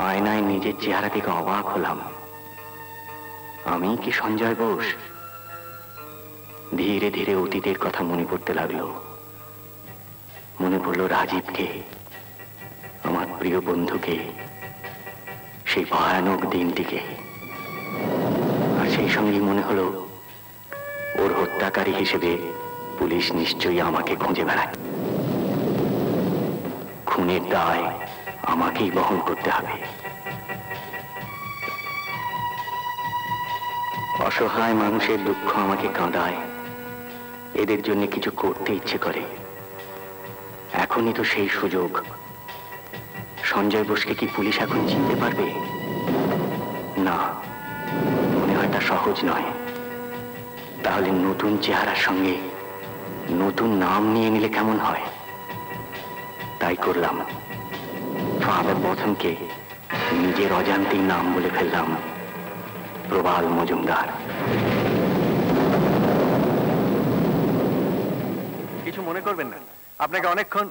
G: আয়নায় নিজের চেহারা থেকে অবাক হলাম। আমি কি সঞ্জয় বোস? ধীরে ধীরে অতীতের কথা মনে পড়তে লাগলো। মনে পড়লো রাজীবকে, আমার প্রিয় বন্ধুকে, সেই ভয়ানক দিনটিকে। আর সেই সঙ্গে মনে হলো ওর হত্যাকারী হিসেবে পুলিশ নিশ্চয়ই আমাকে খুঁজে বেড়ায়। খুনের দায় আমাকেই বহন করতে হবে। অসহায় মানুষের দুঃখ আমাকে কাঁদায়। এদের জন্য কিছু করতে ইচ্ছে করে। এখনই তো সেই সুযোগ। সঞ্জয় বোসকে কি পুলিশ এখন চিনতে পারবে? না, মনে হয় তা সহজ নয়। তাহলে নতুন চেহারার সঙ্গে নতুন নাম নিয়ে নিলে কেমন হয়? তাই করলাম। ফাদার প্রথমকে নিজের অজান্তেই নাম বলে ফেললাম প্রবাল মজুমদার।
Q: কিছু মনে করবেন না, আপনাকে অনেকক্ষণ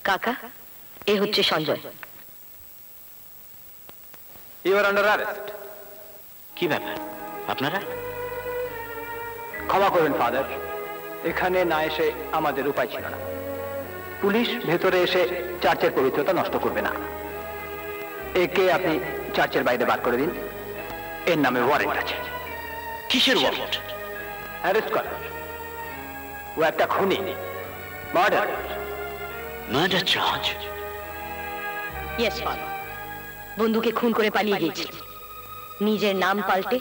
A: কাকা, এ হচ্ছে Sanjay.
B: You are under arrest.
O: কি ব্যাপার আপনারা?
B: ক্ষমা করবেন ফাদার, এখানে না এসে আমাদের উপায় ছিল না। পুলিশ ভেতরে এসে চার্চের পবিত্রতা নষ্ট করবে না। একে আপনি চার্চের বাইরে বার করে দিন। এর নামে ওয়ারেন্ট আছে।
O: কিসের ওয়ারেন্ট?
B: অ্যারেস্ট করার। ও একটা খুনি, murder.
O: Murder charge?
A: Yes father. বন্ধুকে খুন করে পালিয়ে গিয়েছিল। নিজের নাম পাল্টে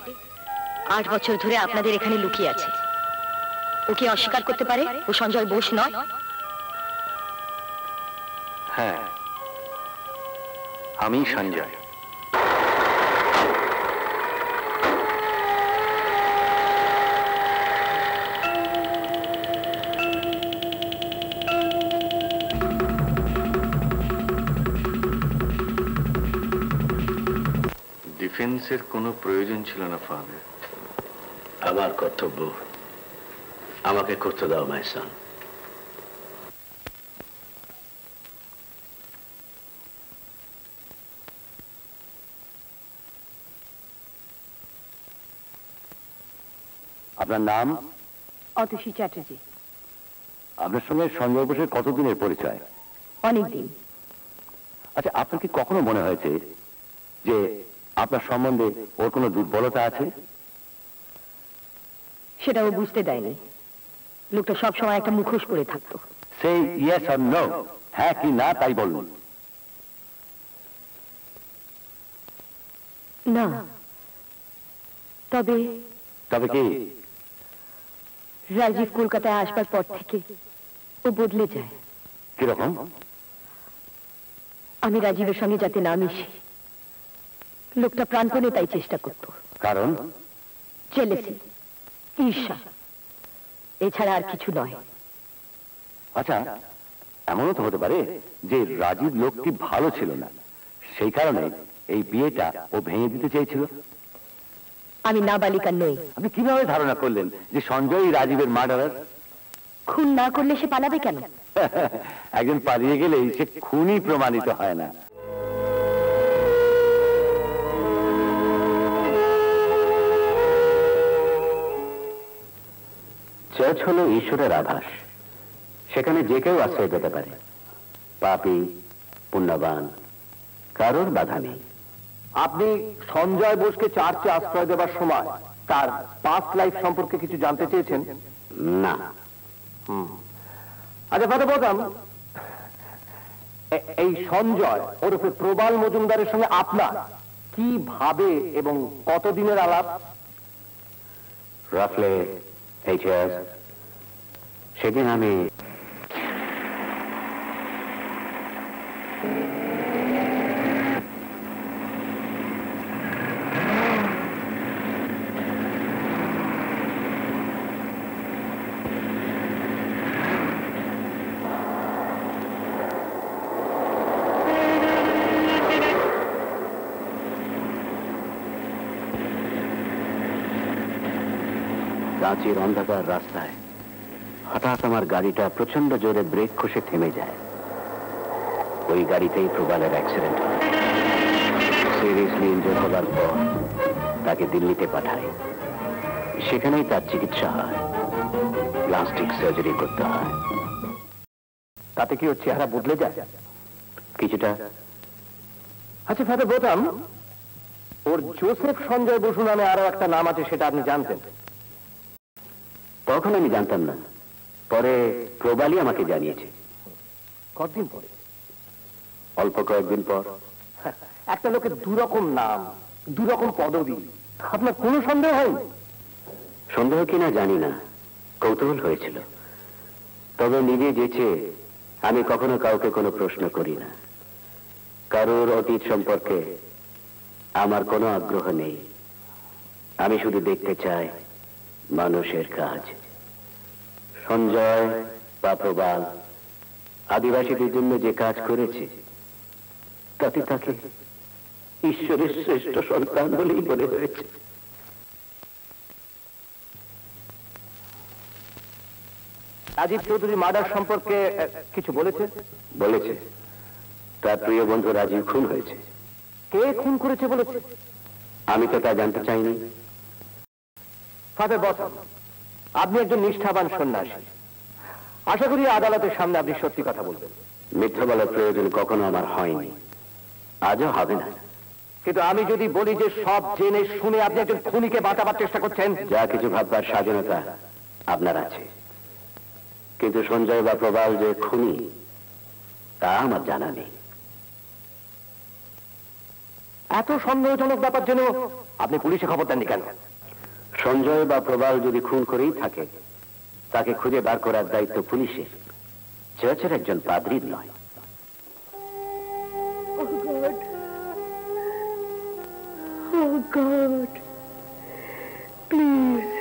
A: 8 বছর ধরে আপনাদের এখানে লুকিয়ে আছে। ও কি অস্বীকার করতে পারে ও সঞ্জয় বোস নয়?
G: হ্যাঁ, আমি সঞ্জয়। ডিফেন্সের কোনো প্রয়োজন ছিল না ফাদার।
O: আমার কর্তব্য আমাকে করতে দাও মাই সন।
G: আপনার নাম?
A: অতসী চ্যাটার্জি।
S: আপনার সঙ্গে সঞ্জয় বোসের কতদিনের পরিচয়?
A: অনেকদিন।
S: আচ্ছা, আপনার কি কখনো মনে হয়েছে যে আপনার সম্বন্ধে ওর কোনো দুর্বলতা আছে?
A: সেটা ও বুঝতে দেয়নি। লোকটা সবসময় একটা মুখোশ পরে থাকতো।
S: সেই ইয়েস অর নো, হ্যাঁ কি না তাই বলুন।
A: না, তবে
S: তবে কি?
A: রাজীব কলকাতায় আসবার পর থেকে ও বদলে যায়।
S: কিরকম?
A: আমি রাজীবের সঙ্গে যাতে না মিশি, লোকটা প্রাণপণে তাই চেষ্টা করত।
S: কারণ?
A: জেলেসি, ঈর্ষা, এছাড়া আর কিছু নয়।
S: আচ্ছা, এমনও তো হতে পারে যে রাজীব লোকটি ভালো ছিল না, সেই কারণে এই বিয়েটা ও ভেঙে দিতে চেয়েছিল।
A: আমি নাবালিকা নই।
S: আপনি কিভাবে ধারণা করলেন যে সঞ্জয় রাজীবের মার্ডারার?
A: খুন না করলে সে পালাবে কেন?
S: একজন পালিয়ে গেলেই সে খুনই প্রমাণিত হয় না। চার্চ হলো ঈশ্বরের আভাস, সেখানে যে কেউ আশ্রয় পেতে পারে, পাপী, পুণ্যবান, কারোর বাধা নেই।
B: আপনি সঞ্জয় বোসকে চার্চে আশ্রয় দেবার সময় তার পাস্ট লাইফ সম্পর্কে কিছু জানতে চেয়েছেন?
S: না।
B: আচ্ছা ফাদার বলতাম, এই সঞ্জয় ওরফে প্রবাল মজুমদারের সঙ্গে আপনার কিভাবে এবং কতদিনের আলাপ?
S: রাফলে সেদিন আমি রাঁচির অন্ধকার রাস্তায় হঠাৎ আমার গাড়িটা প্রচন্ড জোরে ব্রেক কষে থেমে যায়। ওই গাড়িতেই প্রবালের অ্যাক্সিডেন্ট হয়। সিরিয়াসলি ইনজোর হবার পর তাকে দিল্লিতে পাঠায়। সেখানেই তার চিকিৎসা হয়, প্লাস্টিক সার্জারি করতে হয়।
B: তাতে কি ওর চেহারা বদলে যায়?
S: কিছুটা।
B: আচ্ছা ফাদার বলতাম, ওর জোসেফ সঞ্জয় বসু নামে আরো একটা নাম আছে, সেটা আপনি জানতেন?
S: তখন আমি জানতাম না, পরে প্রবালই আমাকে জানিয়েছে।
B: কতদিন পরে?
S: অল্প কয়েকদিন পর।
B: একটা লোকের দুরকম নাম, দুরকম পদবি, আপনার কোনো সন্দেহ হয়নি?
S: সন্দেহ কিনা জানি না, কৌতূহল হয়েছিল। তবে নিজে যেচে আমি কখনো কাউকে কোনো প্রশ্ন করি না। কারোর অতীত সম্পর্কে আমার কোনো আগ্রহ নেই। আমি শুধু দেখতে চাই মানুষের কাজ। সঞ্জয় বা প্রবাল আদিবাসীদের জন্য যে কাজ করেছে, তাতে তাকে ঈশ্বরের শ্রেষ্ঠ সন্তান বলেই মনে হয়েছে।
B: রাজীব চৌধুরী মার্ডার সম্পর্কে কিছু বলেছে?
S: বলেছে তার প্রিয় বন্ধু রাজীব খুন হয়েছে।
B: কে খুন করেছে বলেছে?
S: আমি তো তা জানতে চাইনি।
B: ফাদার বসান, আপনি একজন নিষ্ঠাবান সন্ন্যাসী, আশা করি আদালতের সামনে আপনি সত্যি কথা বলবেন।
S: মিথ্যা বলার প্রয়োজন কখনো আমার হয়নি, আজও হবে না।
B: কিন্তু আমি যদি বলি যে সব জেনে শুনে আপনি একজন খুনিকে বাঁচাবার চেষ্টা করছেন?
S: যা কিছু ভাববার স্বাধীনতা আপনার আছে, কিন্তু সঞ্জয় বা প্রবাল যে খুনি তা আমার জানা নেই।
B: এত সন্দেহজনক ব্যাপার জেনে আপনি পুলিশে খবর দেননি কেন?
S: সঞ্জয় বা প্রবাল যদি খুন করেই থাকে, তাকে খুঁজে বার করার দায়িত্ব পুলিশের, চার্চের একজন পাদ্রীর নয়।
N: Oh God, please,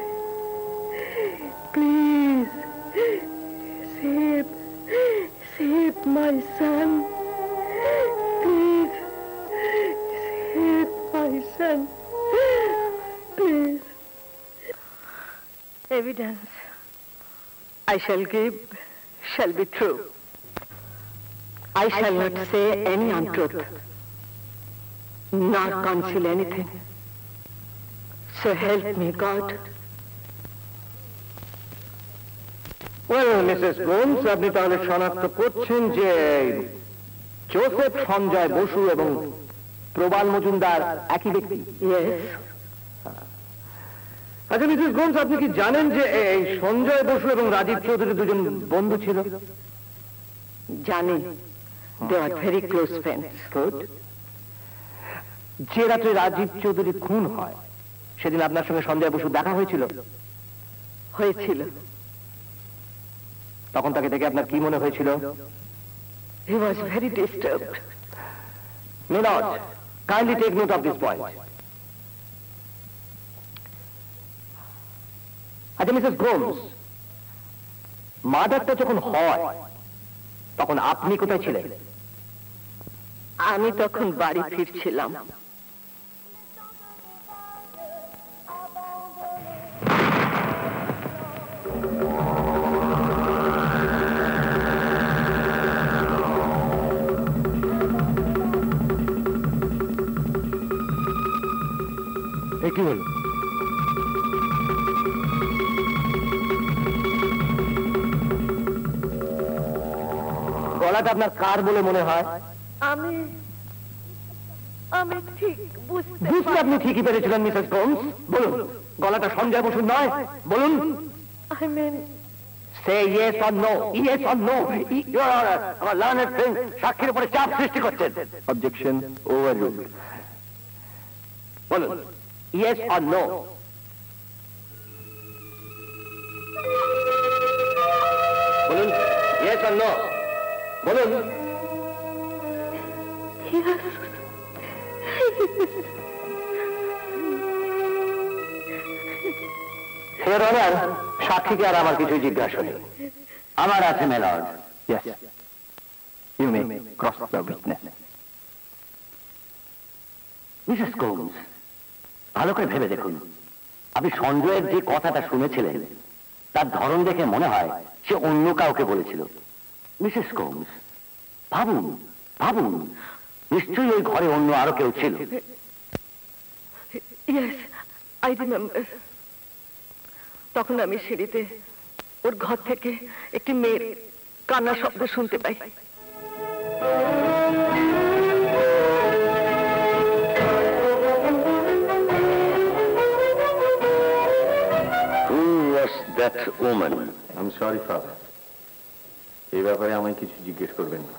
N: please, save my son, please, save my son, please.
F: Evidence I shall give shall be true. I shall not say any untruth, nor conceal anything. So help me God.
T: Well Mrs Gomes, আপনি তাহলে শনাক্ত করছেন যে Joseph Sanjay Basu এবং প্রবাল মজুমদার একই ব্যক্তি? আচ্ছা Mrs Gomes, আপনি কি জানেন যে এই সঞ্জয় বসু এবং রাজীব চৌধুরী দুজন বন্ধু ছিল?
F: জানি, they are very close friends.
T: Good. যে রাত্রে রাজীব চৌধুরী খুন হয় সেদিন আপনার সঙ্গে সঞ্জয় বসু দেখা হয়েছিল?
F: হয়েছিল।
T: তখন তাকে দেখে আপনার কি মনে হয়েছিল?
F: He was very disturbed.
T: Milord, kindly take note of this point. আচ্ছা মিসেস গোমস, মার্ডারটা যখন হয় তখন আপনি কোথায় ছিলেন?
F: আমি তখন বাড়ি ফিরছিলাম।
T: কি হলো? গলাটা আপনার কার বলে মনে হয়?
F: আমি ঠিক
T: বুঝতে আপনি ঠিকই পেরেছিলেন মিসেস গোমস। বলুন, গলাটা সঞ্জয় বসুর নয়? বলুন।
F: I mean,
T: say yes or no. Yes or no. Your Honor, আমার learned friend সাক্ষীর উপরে চাপ সৃষ্টি করছেন। Objection overruled. বলুন, yes or no. বলুন, yes or no. বলুন। Your Honor, সাক্ষীকে আর আমার কিছু জিজ্ঞাসা নেই। আমার আছে milord. Yes. You may cross the witness. Mrs Gomes, ভালো করে ভেবে দেখুন, আপনি সঞ্জয়ের যে কথাটা শুনেছিলেন তার ধরন দেখে মনে হয় সে অন্য কাউকে বলেছিল। মিসেস গোমস, ভাবুন ভাবুন, নিশ্চয়ই ওই ঘরে অন্য আরো কেউ ছিল।
F: Yes, I remember. তখন আমি সিঁড়িতে ওর ঘর থেকে একটি মেয়ের কান্নার শব্দ শুনতে পাই।
S: Who was that woman?
Q: I'm sorry, Father. এই ব্যাপারে আমায় কিছু জিজ্ঞেস করবেন না।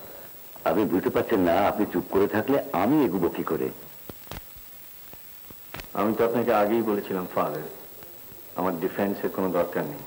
S: আপনি বুঝতে পারছেন না, আপনি চুপ করে থাকলে আমি এগুবো কি করে?
Q: আমি তো আপনাকে আগেই বলেছিলাম ফাদার, আমার ডিফেন্সের কোনো দরকার নেই।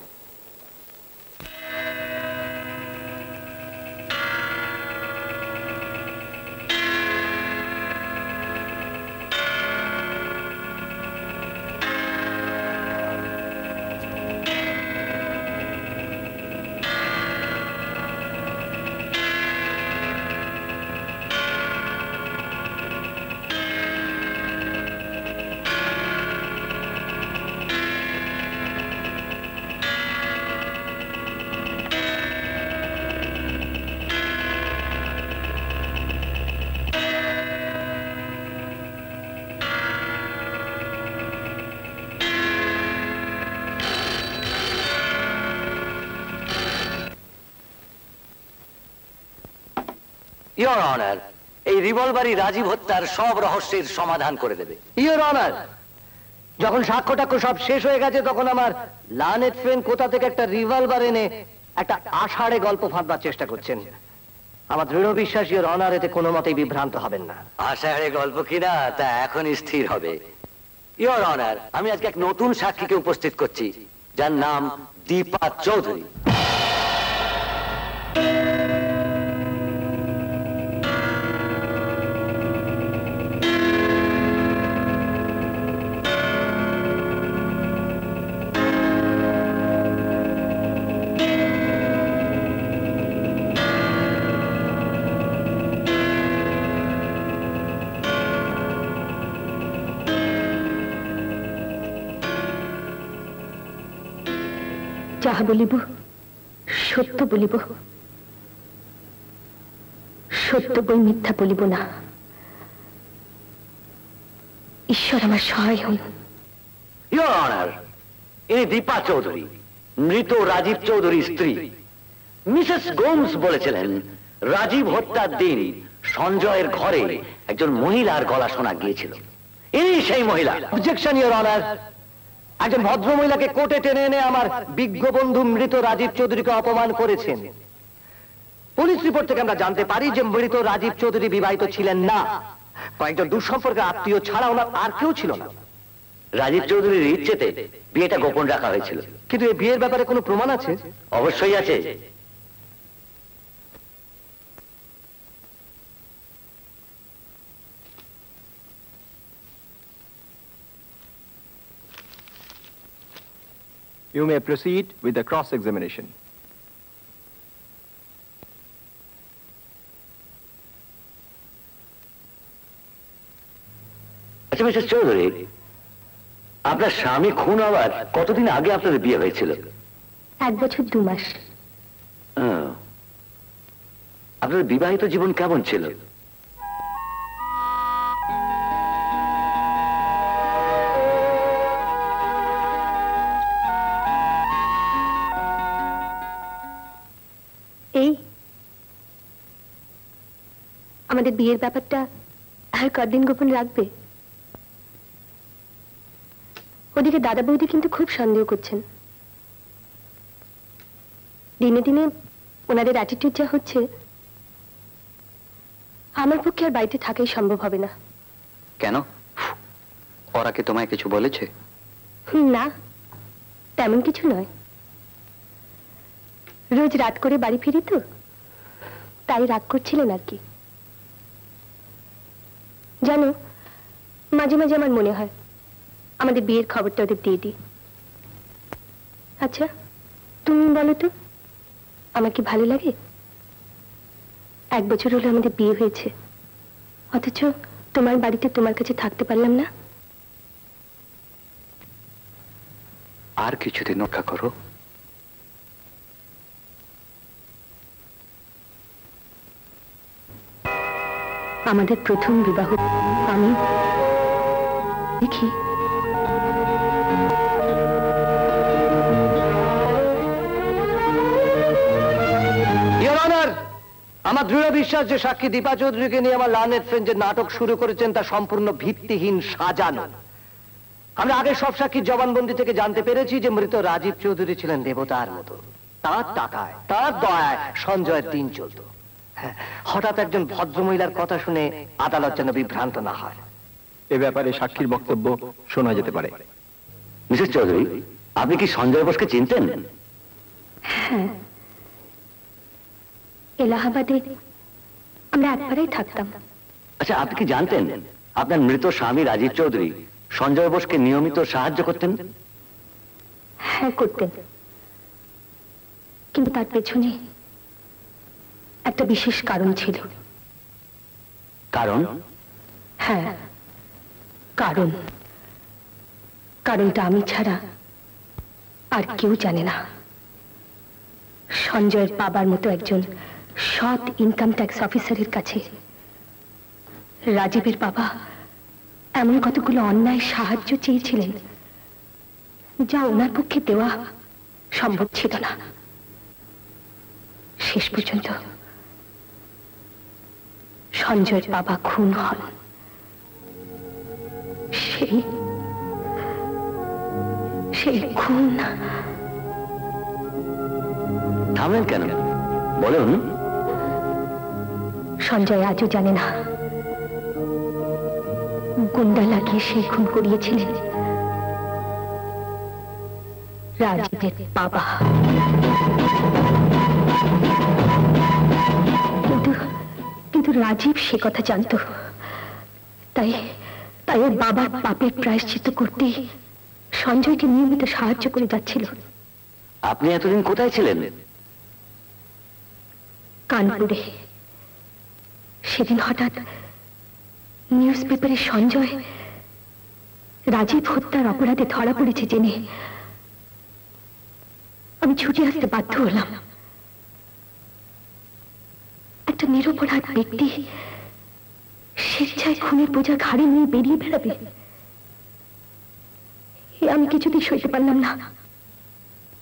C: ইওর অনার, এই রিভলভারই রাজীব হত্যার সব রহস্যের সমাধান করে দেবে। ইওর অনার, যখন সাক্ষ্য টাক্ষ্য সব শেষ হয়ে গেছে তখন আমার লানেট ফ্রেন্ড কোথা থেকে একটা রিভলভার এনে একটা আষাঢ়ে গল্প ফাঁদবার চেষ্টা করছেন। আমার দৃঢ় বিশ্বাস ইওর অনার এতে কোনো মতেই বিভ্রান্ত হবেন না। আষাঢ়ে গল্প কিনা তা এখন স্থির হবে। ইওর অনার, আমি আজকে এক নতুন সাক্ষীকে উপস্থিত করছি যার নাম দীপা চৌধুরী।
N: যাহা বলিব সত্য বলিব, সত্য বই মিথ্যা বলিব না। ঈশ্বর আমার সহায় হন।
C: ইওর অনার, ইনি দীপা চৌধুরী,
T: মৃত রাজীব চৌধুরীর স্ত্রী মিসেস গোমস বলেছিলেন রাজীব হত্যার দিন সঞ্জয়ের ঘরে একজন মহিলার গলা শোনা গিয়েছিল। ইনি সেই মহিলা।
J: অবজেকশন ইওর অনার, একজন ভদ্র মহিলাকে কোর্টে টেনে এনে আমার বিজ্ঞ বন্ধু মৃত রাজীব চৌধুরীকে অপমান করেছেন। পুলিশ রিপোর্ট থেকে আমরা জানতে পারি যে মৃত রাজীব চৌধুরী বিবাহিত ছিলেন না, কয়েকজন দুঃসম্পর্কের আত্মীয় ছাড়া ওনার আর কেউ ছিল না।
T: রাজীব চৌধুরীর ইচ্ছেতে বিয়েটা গোপন রাখা হয়েছিল।
J: কিন্তু এই বিয়ের ব্যাপারে কোনো প্রমাণ আছে?
T: অবশ্যই আছে।
B: You may proceed with the cross-examination.
T: আচ্ছা মিসেস চৌধুরী, আপনার স্বামী খুন হওয়ার কতদিন আগে আপনাদের বিয়ে হয়েছিল?
N: 1 বছর 2 মাস।
T: আপনার বিবাহিত জীবন কেমন ছিল?
N: এই আমাদের বিয়ের ব্যাপারটা আর কতদিন গোপন রাখবে? ওদিকে দাদা বৌদি কিন্তু খুব সন্দেহ করছেন। দিনে দিনে ওনাদের অ্যাটিটিউড যা হচ্ছে, আমার পক্ষে আর বাড়িতে থাকাই সম্ভব হবে না।
C: কেন? ওরা কি তোমায় কিছু বলেছে?
N: না, তেমন কিছু নয়। রোজ রাত করে বাড়ি ফিরি তো, তাই রাগ করছিলেন আর কি। জানো, মাঝে মাঝে আমার মনে হয় আমাদের বিয়ের খবরটা ওদের দিয়ে দিই। আচ্ছা তুমি বলো তো, আমার কি ভালো লাগে? 1 বছর হলো আমাদের বিয়ে হয়েছে, অথচ তোমার বাড়িতে তোমার কাছে থাকতে পারলাম না।
C: আর কিছুদিন অপেক্ষা করো।
N: আমাদের প্রথম বিবাহ আমি দেখি।
J: আমার দৃঢ় বিশ্বাস যে সাক্ষী দীপা চৌধুরীকে নিয়ে আমার লার্নেড ফ্রেন্ড যে নাটক শুরু করেছেন তা সম্পূর্ণ ভিত্তিহীন, সাজানো। আমরা আগে সব সাক্ষীর জবানবন্দি থেকে জানতে পেরেছি যে মৃত রাজীব চৌধুরী ছিলেন দেবতার মতো। তার টাকায়, তার দয়ায় সঞ্জয়ের দিন চলত। হঠাৎ একজন ভদ্রমহিলার কথা শুনে আদালত যেন বিভ্রান্ত না হয়।
B: এ ব্যাপারে সাক্ষীর বক্তব্য শোনা যেতে পারে।
T: মিসেস চৌধুরী, আপনি কি সঞ্জয় বোসকে চিনতেন?
N: হ্যাঁ, এলাহাবাদে আমরা একবারেই থাকতাম।
T: আচ্ছা, আপনি কি জানতেন আপনার মৃত স্বামী রাজীব চৌধুরী সঞ্জয় বোসকে নিয়মিত সাহায্য করতেন?
N: হ্যাঁ, করতেন, কিন্তু তার পেছনে একটা বিশেষ কারণ ছিল।
T: কারণ?
N: হ্যাঁ, কারণটা আমি ছাড়া আর কেউ জানে না। সঞ্জয়ের বাবার মতো একজন সৎ ইনকাম ট্যাক্স অফিসারের কাছে রাজীবের বাবা এমন কতগুলো অন্যায় সাহায্য চেয়েছিলেন যা ওনার পক্ষে দেওয়া সম্ভব ছিল না। শেষ পর্যন্ত সঞ্জয়ের বাবা খুন হন। সেই খুন।
T: থামেন কেন, বলুন।
N: সঞ্জয় আজও জানে না গুন্ডা লাগিয়ে সেই খুন করিয়েছিলেন রাজীবের বাবা। কিন্তু রাজীব সে কথা জানত, তাই ওর বাবার পাপের প্রায়শ্চিত্ত করতে সঞ্জয়কে নিয়মিত সাহায্য করে যাচ্ছিল।
T: আপনি এতদিন কোথায় ছিলেন?
N: কানপুরে। সেদিন হঠাৎ নিউজ পেপারে সঞ্জয় রাজীব হত্যার অপরাধে ধরা পড়েছে জেনে আমি ছুটে আসতে বাধ্য হলাম। একটা নিরপরাধ ব্যক্তি স্বেচ্ছায় খুনের বোঝা ঘাড়ে নিয়ে বেরিয়ে বেড়াবে, আমি কিছুতেই সইতে পারলাম না।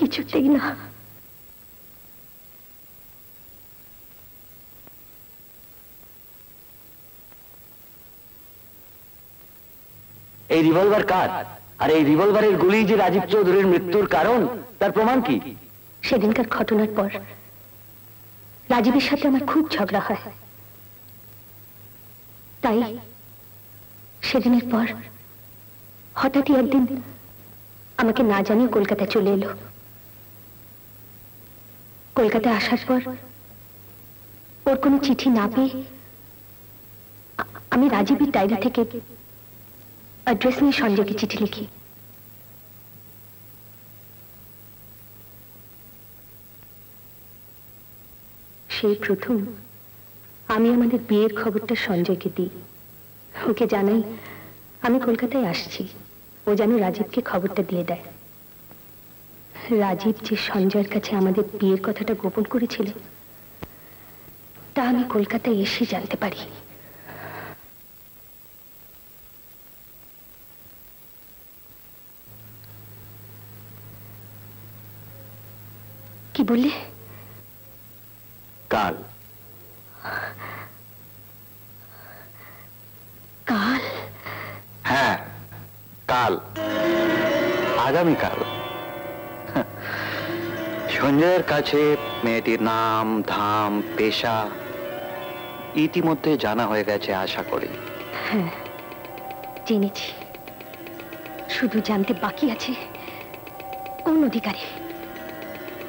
N: কিছুতেই না।
T: এই রিভলভার কার? আর এই রিভলভারের গুলি যে রাজীব চৌধুরীর মৃত্যুর কারণ, তার প্রমাণ কি?
N: সেদিনকার ঘটনার পর রাজীবের সাথে আমার খুব ঝগড়া হয়। তাই সেদিনের পর হঠাৎই একদিন আমাকে না জানিয়ে কলকাতায় চলে এলো। কলকাতায় আসার পর ওর কোনো চিঠি না পেয়ে আমি রাজীবের ডায়েরি থেকে অ্যাড্রেস নিয়ে সঞ্জয়কে চিঠি লিখি। সেই প্রথম আমি আমাদের বিয়ের খবরটা সঞ্জয়কে দিই। ওকে জানাই আমি কলকাতায় আসছি, ও যেন রাজীবকে খবরটা দিয়ে দেয়। রাজীব যে সঞ্জয়ের কাছে আমাদের বিয়ের কথাটা গোপন করেছিল তা আমি কলকাতায় এসে জানতে পারি। কি বললে?
T: কাল।
N: কাল?
T: হ্যাঁ, কাল, আগামীকাল। সঞ্জয়ের কাছে মেয়েটির নাম, ধাম, পেশা ইতিমধ্যে জানা হয়ে গেছে আশা করি।
N: হ্যাঁ, জেনেছি। শুধু জানতে বাকি আছে কোন অধিকারে,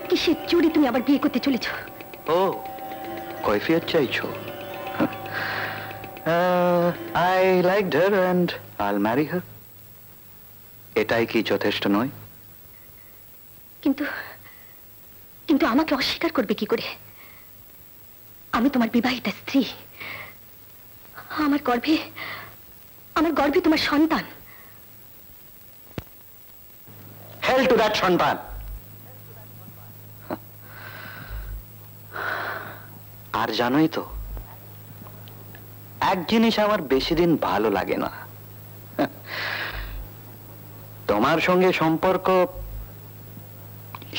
N: কিসের জোরে তুমি আবার বিয়ে করতে চলেছ।
T: ও, কৈফিয়ত চাইছো? I liked her and I'll marry her. এটাই কি যথেষ্ট নয়?
N: কিন্তু কিন্তু আমাকে অস্বীকার করবে কি করে? আমি তোমার বিবাহিতা স্ত্রী। আমার গর্ভে তোমার সন্তান।
T: Hell to that সন্তান। আর জানোই তো, এক জিনিস আমার বেশি দিন ভালো লাগে না। তোমার সঙ্গে সম্পর্ক,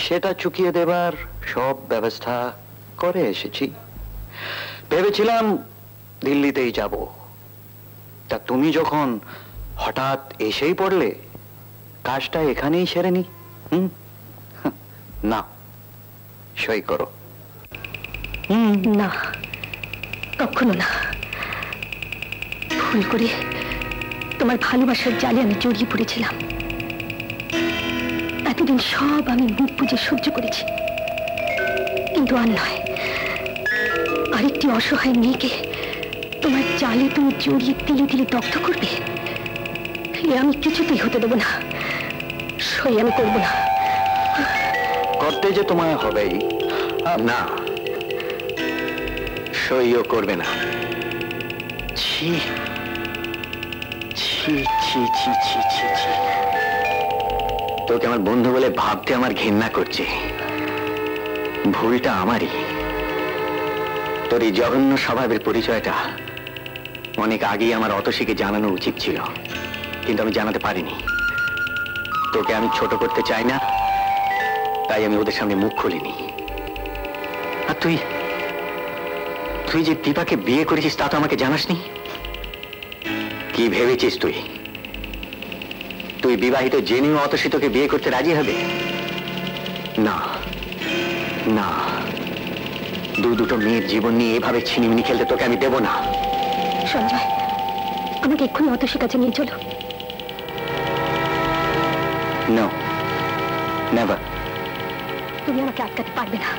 T: সেটা চুকিয়ে দেবার সব ব্যবস্থা করে এসেছি। ভেবেছিলাম দিল্লিতেই যাব, তা তুমি যখন হঠাৎ এসেই পড়লে, কাজটা এখানেই সেরে নি। না, সই করো।
N: না, কখনো না। ভুল করে তোমার ভালোবাসার জালে আমি জড়িয়ে পড়েছিলাম। এতদিন সব আমি মুখ বুজে সহ্য করেছি, কিন্তু আর নয়। আরেকটি অসহায় মেয়েকে তোমার জালে তুমি জড়িয়ে তিলে তিলে দগ্ধ করবে, এ আমি কিছুতেই হতে দেবো না। সই আমি করবো না।
T: করতে যে তোমায় হবেই। না, সইও করবে না। ছি ছি ছি ছি ছি ছি ছি। তোকে আমার বন্ধু বলে ভাবতে আমার ঘৃণা করছে। ভুলটা আমারই। তোর এই জঘন্য স্বভাবের পরিচয়টা অনেক আগেই আমার অতসীকে জানানো উচিত ছিল, কিন্তু আমি জানাতে পারিনি। তোকে আমি ছোট করতে চাই না, তাই আমি ওদের সামনে মুখ খুলিনি। আর তুই যে দীপাকে বিয়ে করেছিস তা তো আমাকে জানাসনি। কি ভেবেছিস তুই বিবাহিত জেনেও অতসী তোকে বিয়ে করতে রাজি হবে? না না, দুটো মেয়ের জীবন নিয়ে এভাবে ছিনিমিনি খেলতে তোকে আমি দেব না।
N: সঞ্জয়, আমাকে এক্ষুনি অতসীর কাছে নিয়ে চলো।
T: No, never.
N: তুমি আমাকে আটকাতে পারবে না।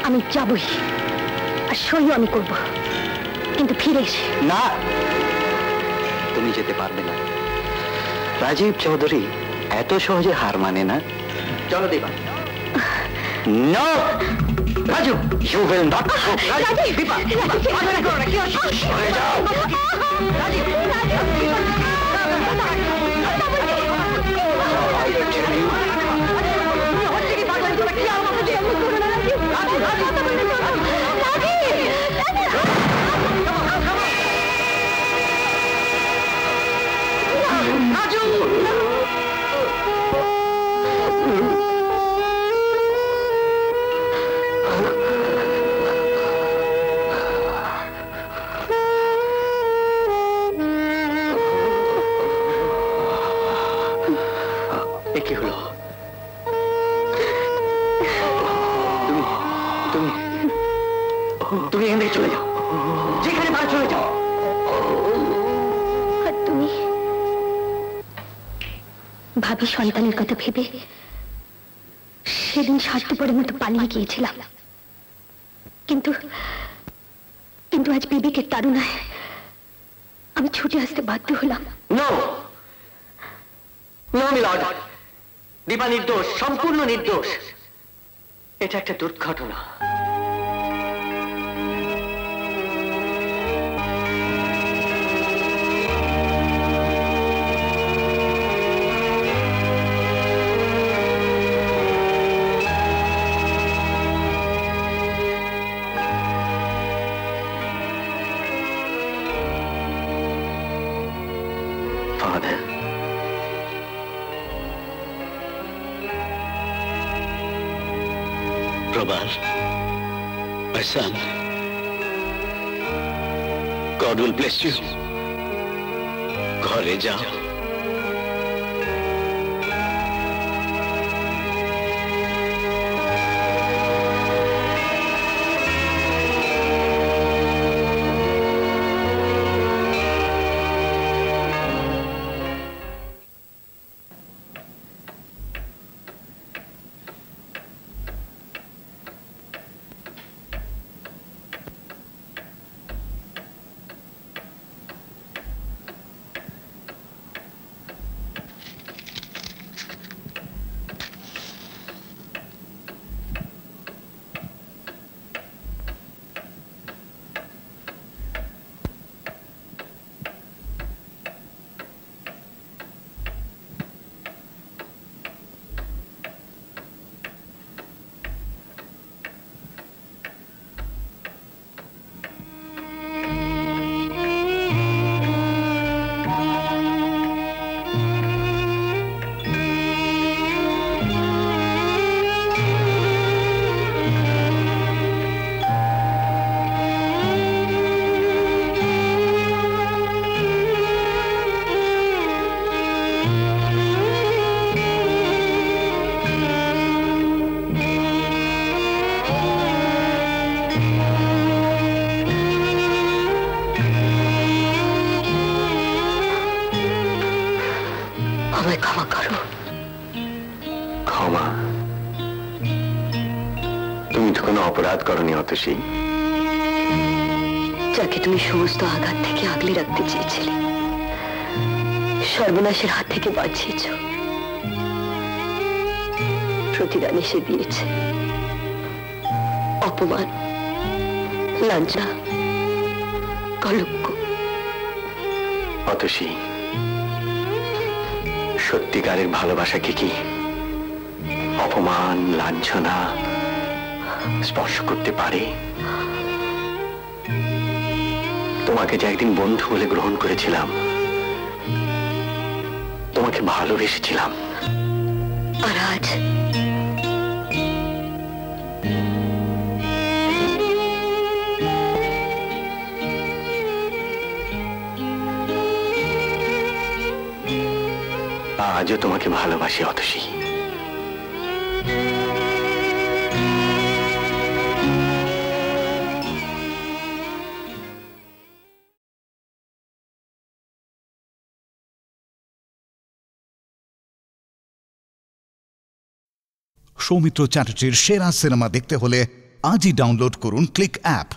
N: আমি যাবই, আর সইও আমি করব, কিন্তু ফিরে এসে।
T: না, তুমি যেতে পারবে না। রাজীব চৌধুরী এত সহজে হার মানে না। চলো Dipa. No Raju, you will not go. Dipa,
C: কি হলো? তুমি তুমি তুমি এখান থেকে চলে যাও, যেখানে পারো চলে যাও।
N: আর তুমি ভাবি সন্তানের কথা ভেবে সেদিন স্বার্থপরের মতো পালিয়ে গিয়েছিলাম, কিন্তু কিন্তু আজ বিবেকের তাড়নায় আমি ছুটে আসতে বাধ্য হলাম।
C: নো নো মিলর্ড, দীপা নির্দোষ, সম্পূর্ণ নির্দোষ। এটা একটা দুর্ঘটনা।
O: Father,
K: Prabal, my son, God will bless you. ঘরে যাও।
N: আমায় ক্ষমা করো।
O: ক্ষমা? তুমি তো কোনো অপরাধ করনি অতসী।
N: যাকে তুমি সমস্ত আঘাত থেকে আগলে রাখতে চেয়েছিলে, সর্বনাশের হাত থেকে বাঁচিয়েছ, প্রতিদান এসে দিয়েছে। অপমান, লাঞ্ছা, কলঙ্ক।
O: অতসী, সত্যিকারের ভালোবাসাকে কি অপমান, লাঞ্ছনা স্পর্শ করতে পারে? তোমাকে যে একদিন বন্ধু বলে গ্রহণ করেছিলাম, তোমাকে ভালোবেসেছিলাম,
N: আর আজ
O: আজও তোমাকে ভালোবাসি অতসী।
U: সৌমিত্র চ্যাটার্জির সেরা সিনেমা দেখতে হলে আজই ডাউনলোড করুন ক্লিক অ্যাপ।